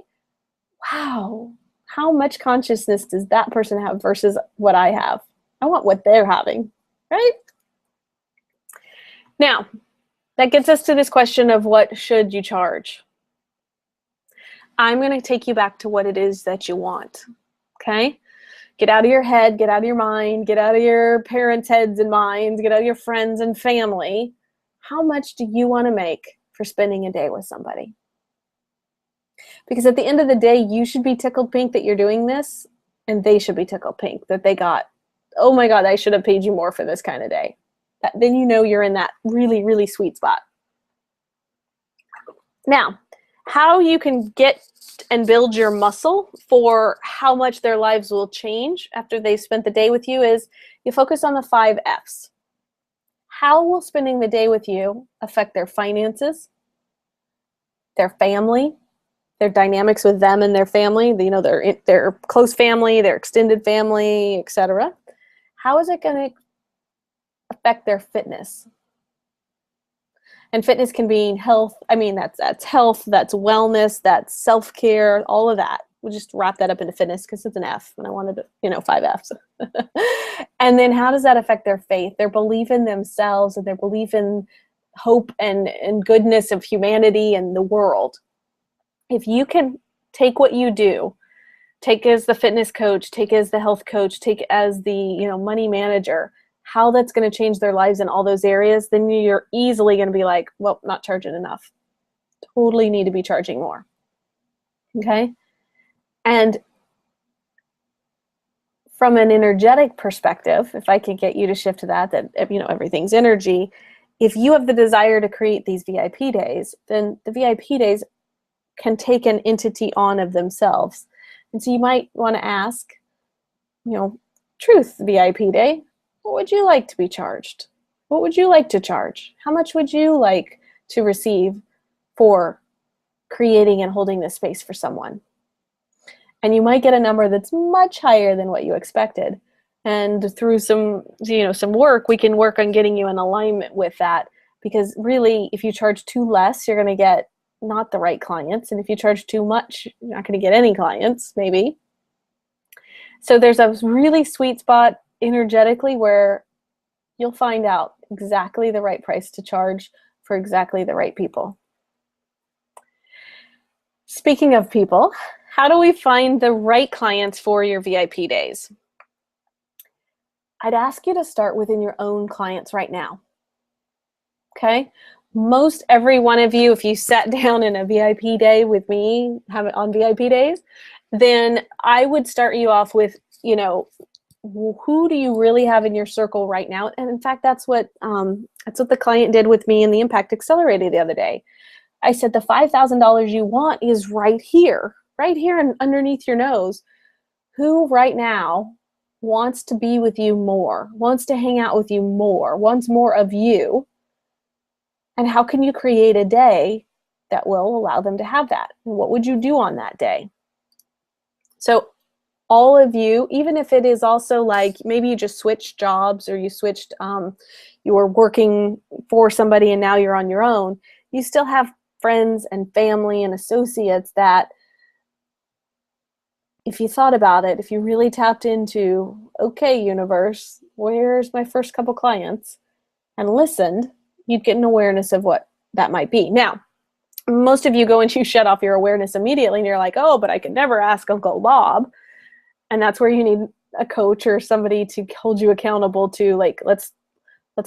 Wow. How much consciousness does that person have versus what I have? I want what they're having, right? Now, that gets us to this question of what should you charge? I'm going to take you back to what it is that you want, okay? Get out of your head, get out of your mind, get out of your parents' heads and minds, get out of your friends and family. How much do you want to make for spending a day with somebody? Because at the end of the day, you should be tickled pink that you're doing this, and they should be tickled pink that they got, oh my God, I should have paid you more for this kind of day. Then you know you're in that really, really sweet spot. Now, how you can get and build your muscle for how much their lives will change after they've spent the day with you is you focus on the 5 F's. How will spending the day with you affect their finances, their family, their dynamics with them and their family, you know, their close family, their extended family, etc. How is it going to affect their fitness? And fitness can be health. I mean, that's health, that's wellness, that's self-care, all of that. We'll just wrap that up into fitness because it's an F and I wanted, 5 F's. And then how does that affect their faith, their belief in themselves, and their belief in hope and goodness of humanity and the world? If you can take what you do, take as the fitness coach, take as the health coach, take as the money manager, how that's going to change their lives in all those areas, then you're easily going to be like, well, not charging enough. Totally need to be charging more. Okay? And from an energetic perspective, if I could get you to shift to that everything's energy, if you have the desire to create these VIP days, then the VIP days can take an entity on of themselves. And so you might want to ask, truth VIP day, what would you like to be charged? What would you like to charge? How much would you like to receive for creating and holding this space for someone? And you might get a number that's much higher than what you expected. And through some work, we can work on getting you in alignment with that. Because really, if you charge too less, you're going to get not the right clients. And if you charge too much, you're not going to get any clients, maybe. So there's a really sweet spot energetically where you'll find out exactly the right price to charge for exactly the right people. Speaking of people, how do we find the right clients for your VIP days? I'd ask you to start within your own clients right now. Okay? Most every one of you, if you sat down in a VIP day with me, have it on VIP days, then I would start you off with, who do you really have in your circle right now? And in fact, that's what the client did with me in the Impact Accelerator the other day. I said, the $5,000 you want is right here and underneath your nose. Who right now wants to be with you more, wants to hang out with you more, wants more of you? And how can you create a day that will allow them to have that? And what would you do on that day? So all of you, even if it is also like maybe you just switched jobs or you switched, you were working for somebody and now you're on your own, you still have friends and family and associates that if you thought about it, if you really tapped into, okay, universe, where's my first couple clients, and listened, you'd get an awareness of what that might be. Now, most of you go and you shut off your awareness immediately and you're like, oh, but I could never ask Uncle Bob. And that's where you need a coach or somebody to hold you accountable to, like, let's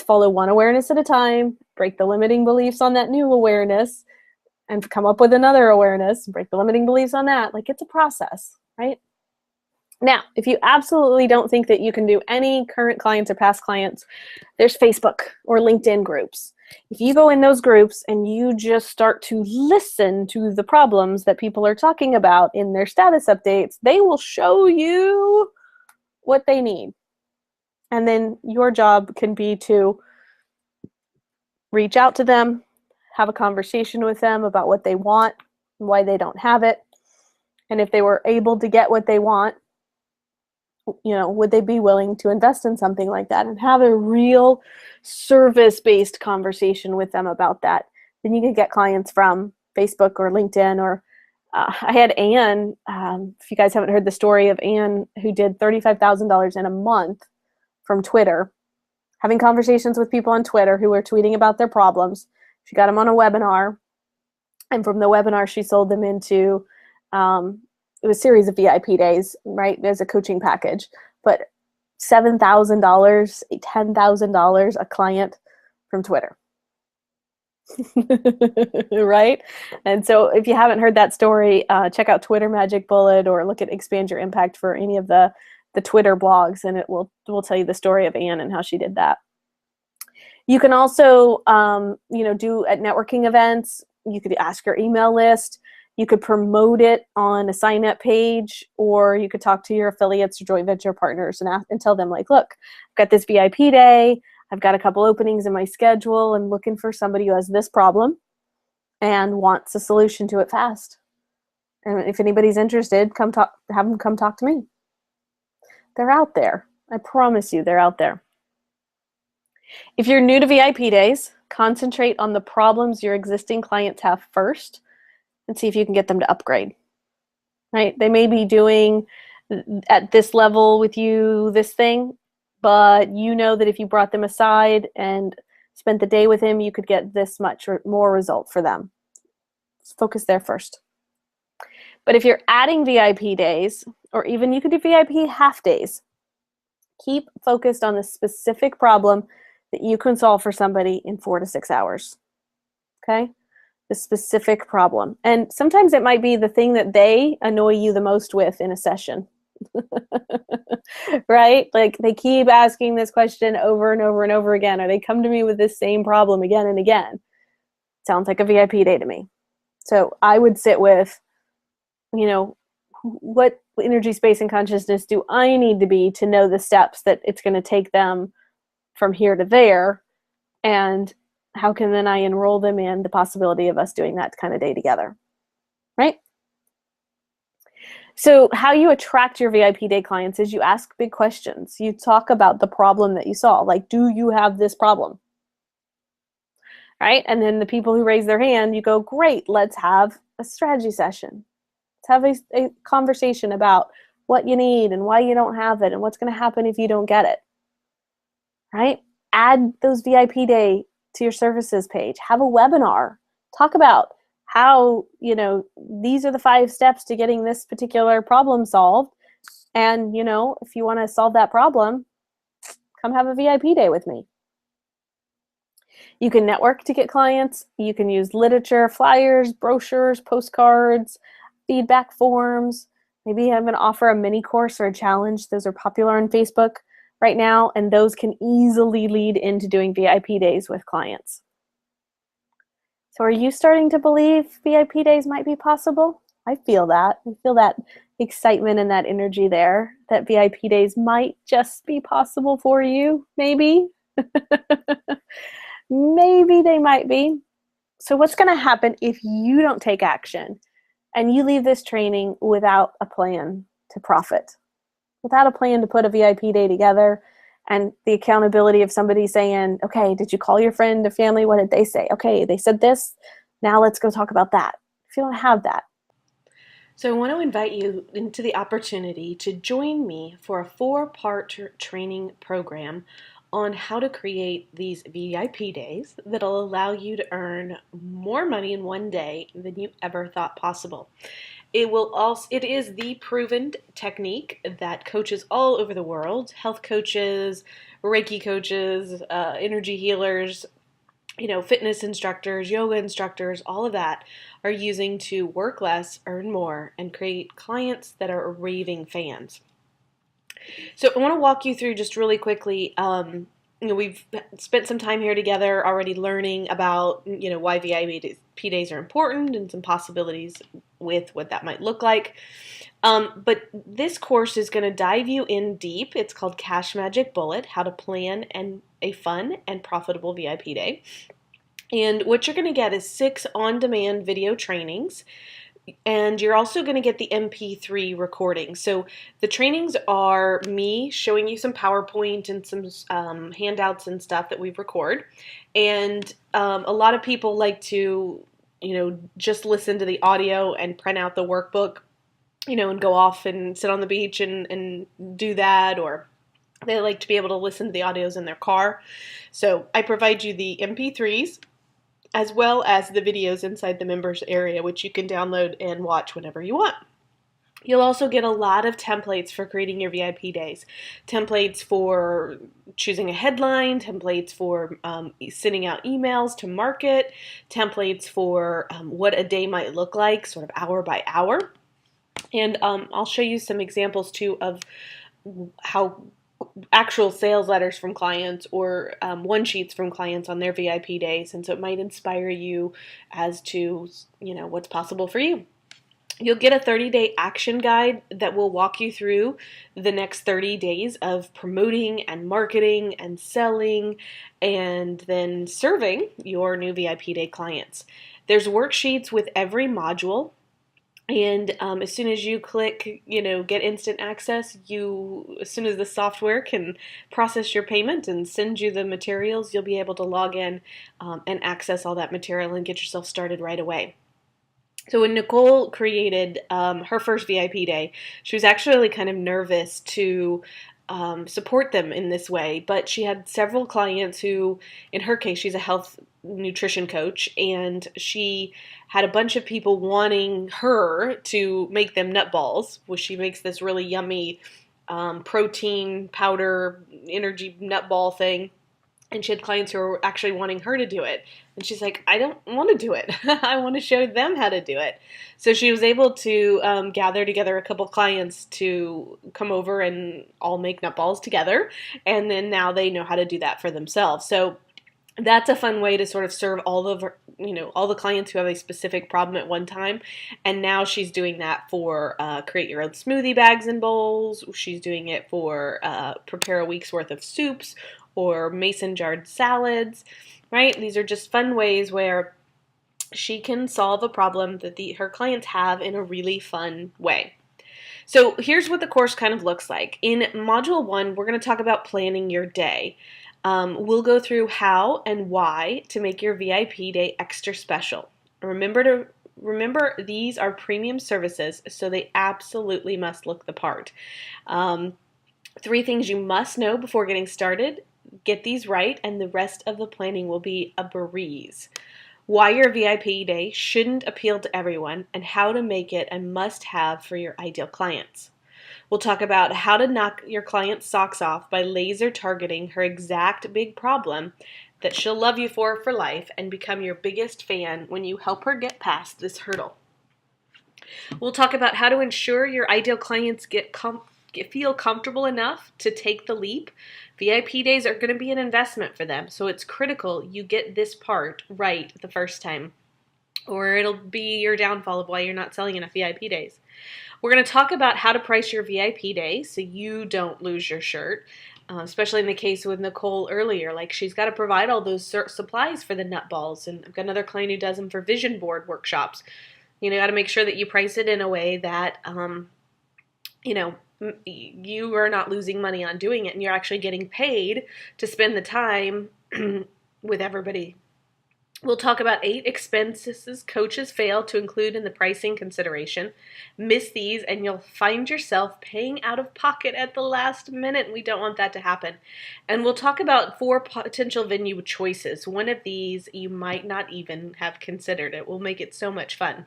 follow one awareness at a time, break the limiting beliefs on that new awareness, and come up with another awareness, break the limiting beliefs on that. Like, it's a process, right? Now, if you absolutely don't think that you can do any current clients or past clients, there's Facebook or LinkedIn groups. If you go in those groups and you just start to listen to the problems that people are talking about in their status updates, they will show you what they need. And then your job can be to reach out to them, have a conversation with them about what they want, why they don't have it, and if they were able to get what they want, would they be willing to invest in something like that, and have a real service-based conversation with them about that. Then you can get clients from Facebook or LinkedIn, or I had Anne, if you guys haven't heard the story of Anne, who did $35,000 in a month from Twitter, having conversations with people on Twitter who were tweeting about their problems. She got them on a webinar, and from the webinar, she sold them into it was a series of VIP days, right? There's a coaching package, but $7,000, $10,000 a client from Twitter. Right? And so if you haven't heard that story, check out Twitter Magic Bullet or look at Expand Your Impact for any of the Twitter blogs, and it will tell you the story of Anne and how she did that. You can also, do at networking events. You could ask your email list. You could promote it on a sign up page, or you could talk to your affiliates or joint venture partners and tell them, like, look, I've got this VIP day. I've got a couple openings in my schedule and looking for somebody who has this problem and wants a solution to it fast. And if anybody's interested, have them come talk to me. They're out there. I promise you, they're out there. If you're new to VIP days, concentrate on the problems your existing clients have first and see if you can get them to upgrade. Right? They may be doing at this level with you this thing, but you know that if you brought them aside and spent the day with him, you could get this much or more result for them. Let's focus there first. But if you're adding VIP days, or even you could do VIP half days, keep focused on the specific problem that you can solve for somebody in 4 to 6 hours. Okay? The specific problem. And sometimes it might be the thing that they annoy you the most with in a session. Right? Like they keep asking this question over and over and over again, or they come to me with this same problem again and again. Sounds like a VIP day to me. So I would sit with, what energy, space, and consciousness do I need to be to know the steps that it's going to take them from here to there, and how can then I enroll them in the possibility of us doing that kind of day together, right? So how you attract your VIP day clients is you ask big questions. You talk about the problem that you saw, like, do you have this problem? Right? And then the people who raise their hand, you go, great, let's have a strategy session. Let's have a conversation about what you need and why you don't have it and what's going to happen if you don't get it. Right? Add those VIP day to your services page. Have a webinar. Talk about how, these are the 5 steps to getting this particular problem solved. And, if you want to solve that problem, come have a VIP day with me. You can network to get clients. You can use literature, flyers, brochures, postcards, feedback forms. Maybe I'm going to offer a mini course or a challenge. Those are popular on Facebook right now, and those can easily lead into doing VIP days with clients. So are you starting to believe VIP days might be possible? I feel that. I feel that excitement and that energy there, that VIP days might just be possible for you, maybe. Maybe they might be. So what's going to happen if you don't take action and you leave this training without a plan to profit, without a plan to put a VIP day together, and the accountability of somebody saying, okay, did you call your friend or family? What did they say? Okay, they said this. Now let's go talk about that. If you don't have that.
So I want to invite you into the opportunity to join me for a 4-part training program on how to create these VIP days that'll allow you to earn more money in one day than you ever thought possible. It is the proven technique that coaches all over the world, health coaches, Reiki coaches, energy healers, fitness instructors, yoga instructors, all of that are using to work less, earn more, and create clients that are raving fans. So I want to walk you through just really quickly. We've spent some time here together already learning about, why VIP days are important and some possibilities with what that might look like. But this course is going to dive you in deep. It's called Cash Magic Bullet, How to Plan a Fun and Profitable VIP Day. And what you're going to get is 6 on-demand video trainings. And you're also going to get the MP3 recording. So the trainings are me showing you some PowerPoint and some handouts and stuff that we record. And a lot of people like to, just listen to the audio and print out the workbook, and go off and sit on the beach and do that. Or they like to be able to listen to the audios in their car. So I provide you the MP3s, as well as the videos inside the members area, which you can download and watch whenever you want. You'll also get a lot of templates for creating your VIP days. Templates for choosing a headline, templates for sending out emails to market, templates for what a day might look like, sort of hour by hour. And I'll show you some examples too of how actual sales letters from clients or one sheets from clients on their VIP days. And so it might inspire you as to, what's possible for you. You'll get a 30-day action guide that will walk you through the next 30 days of promoting and marketing and selling and then serving your new VIP day clients. There's worksheets with every module. And as soon as you click, get instant access, as soon as the software can process your payment and send you the materials, you'll be able to log in and access all that material and get yourself started right away. So when Nicole created her first VIP day, she was actually kind of nervous to support them in this way, but she had several clients who, in her case, she's a health nutrition coach, and she had a bunch of people wanting her to make them nut balls, which she makes this really yummy protein powder energy nut ball thing. And she had clients who were actually wanting her to do it. And she's like, I don't want to do it. I want to show them how to do it. So she was able to gather together a couple clients to come over and all make nutballs together. And then now they know how to do that for themselves. So that's a fun way to sort of serve all of her, all the clients who have a specific problem at one time. And now she's doing that for create your own smoothie bags and bowls. She's doing it for prepare a week's worth of soups or mason jarred salads, right? These are just fun ways where she can solve a problem that her clients have in a really fun way. So here's what the course kind of looks like. In Module 1, we're going to talk about planning your day. We'll go through how and why to make your VIP day extra special. Remember, these are premium services, so they absolutely must look the part. 3 things you must know before getting started. Get these right, and the rest of the planning will be a breeze. Why your VIP day shouldn't appeal to everyone, and how to make it a must-have for your ideal clients. We'll talk about how to knock your client's socks off by laser targeting her exact big problem that she'll love you for life and become your biggest fan when you help her get past this hurdle. We'll talk about how to ensure your ideal clients feel comfortable enough to take the leap. VIP days are going to be an investment for them, so it's critical you get this part right the first time, or it'll be your downfall of why you're not selling enough VIP days. We're going to talk about how to price your VIP day so you don't lose your shirt, especially in the case with Nicole earlier. Like, she's got to provide all those supplies for the nut balls, and I've got another client who does them for vision board workshops. Got to make sure that you price it in a way that, you are not losing money on doing it, and you're actually getting paid to spend the time with everybody. We'll talk about 8 expenses coaches fail to include in the pricing consideration. Miss these and you'll find yourself paying out of pocket at the last minute. We don't want that to happen. And we'll talk about 4 potential venue choices. One of these you might not even have considered. It will make it so much fun.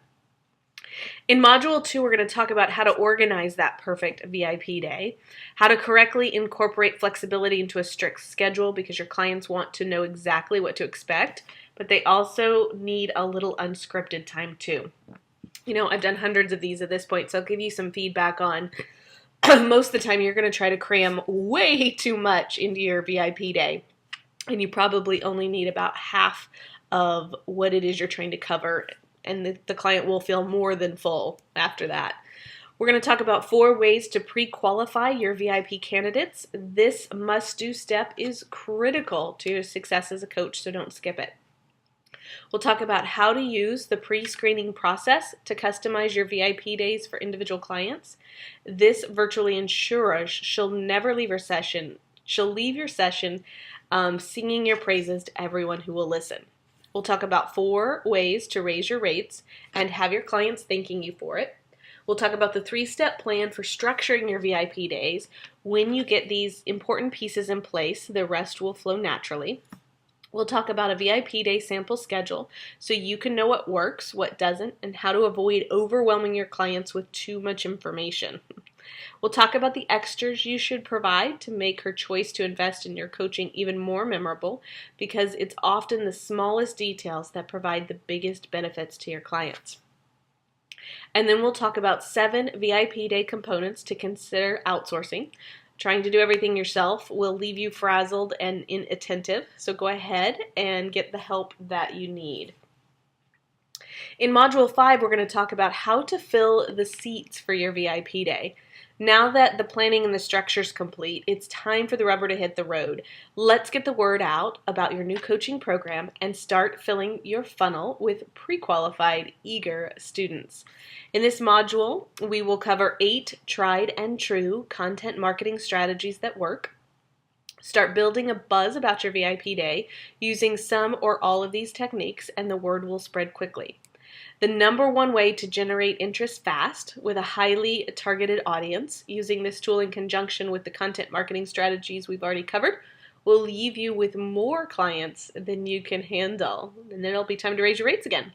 In Module 2, we're going to talk about how to organize that perfect VIP day, how to correctly incorporate flexibility into a strict schedule because your clients want to know exactly what to expect, but they also need a little unscripted time too. I've done hundreds of these at this point, so I'll give you some feedback on most of the time you're going to try to cram way too much into your VIP day, and you probably only need about half of what it is you're trying to cover, and the client will feel more than full after that. We're going to talk about 4 ways to pre-qualify your VIP candidates. This must-do step is critical to your success as a coach, so don't skip it. We'll talk about how to use the pre-screening process to customize your VIP days for individual clients. This virtually ensures she'll never leave her session. She'll leave your session singing your praises to everyone who will listen. We'll talk about 4 ways to raise your rates and have your clients thanking you for it. We'll talk about the 3-step plan for structuring your VIP days. When you get these important pieces in place, the rest will flow naturally. We'll talk about a VIP day sample schedule so you can know what works, what doesn't, and how to avoid overwhelming your clients with too much information. We'll talk about the extras you should provide to make her choice to invest in your coaching even more memorable, because it's often the smallest details that provide the biggest benefits to your clients. And then we'll talk about 7 VIP day components to consider outsourcing. Trying to do everything yourself will leave you frazzled and inattentive, so go ahead and get the help that you need. In Module 5, we're going to talk about how to fill the seats for your VIP day. Now that the planning and the structure is complete, it's time for the rubber to hit the road. Let's get the word out about your new coaching program and start filling your funnel with pre-qualified, eager students. In this module, we will cover 8 tried and true content marketing strategies that work. Start building a buzz about your VIP day using some or all of these techniques, and the word will spread quickly. The number one way to generate interest fast with a highly targeted audience using this tool in conjunction with the content marketing strategies we've already covered will leave you with more clients than you can handle. And then it'll be time to raise your rates again.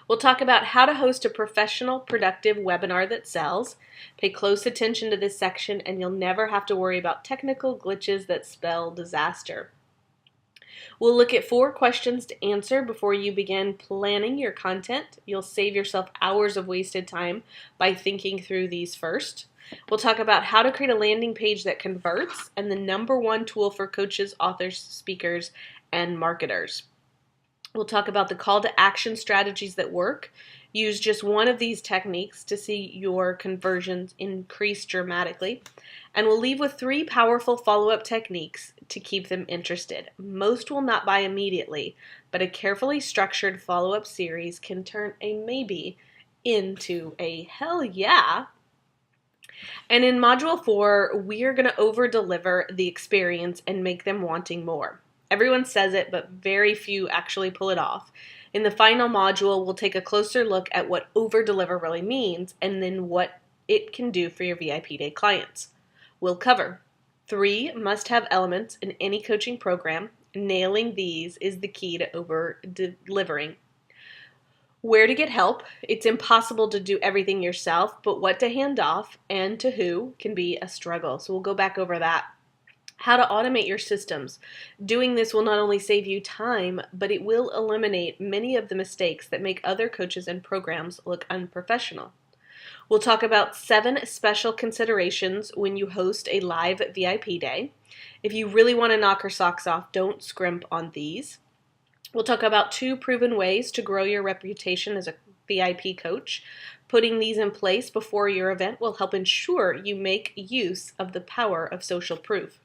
We'll talk about how to host a professional, productive webinar that sells. Pay close attention to this section and you'll never have to worry about technical glitches that spell disaster. We'll look at 4 questions to answer before you begin planning your content. You'll save yourself hours of wasted time by thinking through these first. We'll talk about how to create a landing page that converts, and the number one tool for coaches, authors, speakers, and marketers. We'll talk about the call to action strategies that work. Use just one of these techniques to see your conversions increase dramatically. And we'll leave with 3 powerful follow-up techniques to keep them interested. Most will not buy immediately, but a carefully structured follow-up series can turn a maybe into a hell yeah. And in Module 4, we are going to over-deliver the experience and make them wanting more. Everyone says it, but very few actually pull it off. In the final module, we'll take a closer look at what over-deliver really means and then what it can do for your VIP Day clients. We'll cover 3 must-have elements in any coaching program. Nailing these is the key to over-delivering. Where to get help. It's impossible to do everything yourself, but what to hand off and to who can be a struggle. So we'll go back over that. How to automate your systems. Doing this will not only save you time, but it will eliminate many of the mistakes that make other coaches and programs look unprofessional. We'll talk about 7 special considerations when you host a live VIP day. If you really want to knock her socks off, don't scrimp on these. We'll talk about 2 proven ways to grow your reputation as a VIP coach. Putting these in place before your event will help ensure you make use of the power of social proof.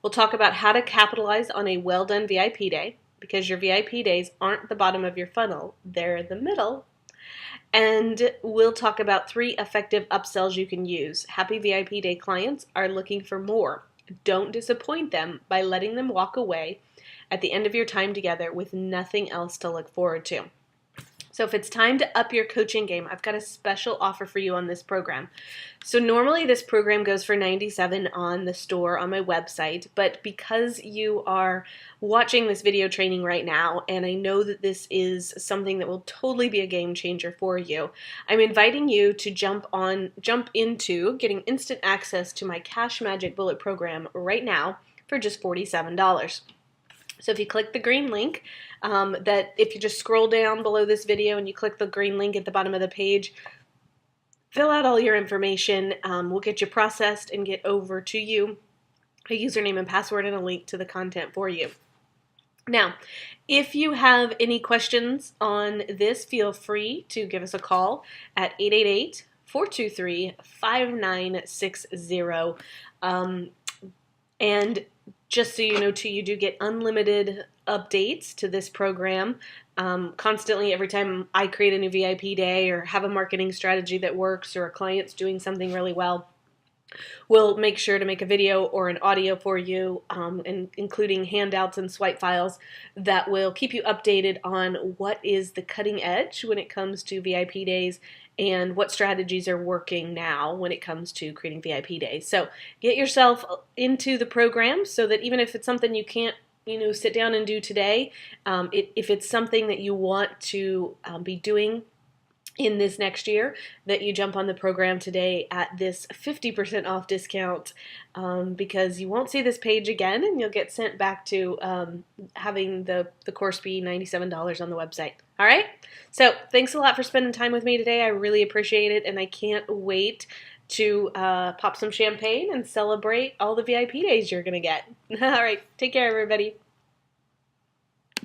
We'll talk about how to capitalize on a well-done VIP day, because your VIP days aren't the bottom of your funnel, they're the middle. And we'll talk about 3 effective upsells you can use. Happy VIP Day clients are looking for more. Don't disappoint them by letting them walk away at the end of your time together with nothing else to look forward to. So if it's time to up your coaching game, I've got a special offer for you on this program. So normally this program goes for $97 on the store on my website, but because you are watching this video training right now, and I know that this is something that will totally be a game changer for you, I'm inviting you to jump into getting instant access to my Cash Magic Bullet program right now for just $47. So if you click the green link, if you just scroll down below this video and you click the green link at the bottom of the page, fill out all your information. We'll get you processed and get over to you a username and password and a link to the content for you. Now, if you have any questions on this, feel free to give us a call at 888-423-5960. And just so you know, too, you do get unlimited updates to this program constantly. Every time I create a new VIP day or have a marketing strategy that works or a client's doing something really well, we'll make sure to make a video or an audio for you, including handouts and swipe files that will keep you updated on what is the cutting edge when it comes to VIP days and what strategies are working now when it comes to creating VIP days. So get yourself into the program so that even if it's something you can't sit down and do today. If it's something that you want to be doing in this next year, that you jump on the program today at this 50% off discount, because you won't see this page again and you'll get sent back to having the course be $97 on the website. All right? So thanks a lot for spending time with me today. I really appreciate it, and I can't wait to pop some champagne and celebrate all the VIP days you're going to get. All right. Take care, everybody.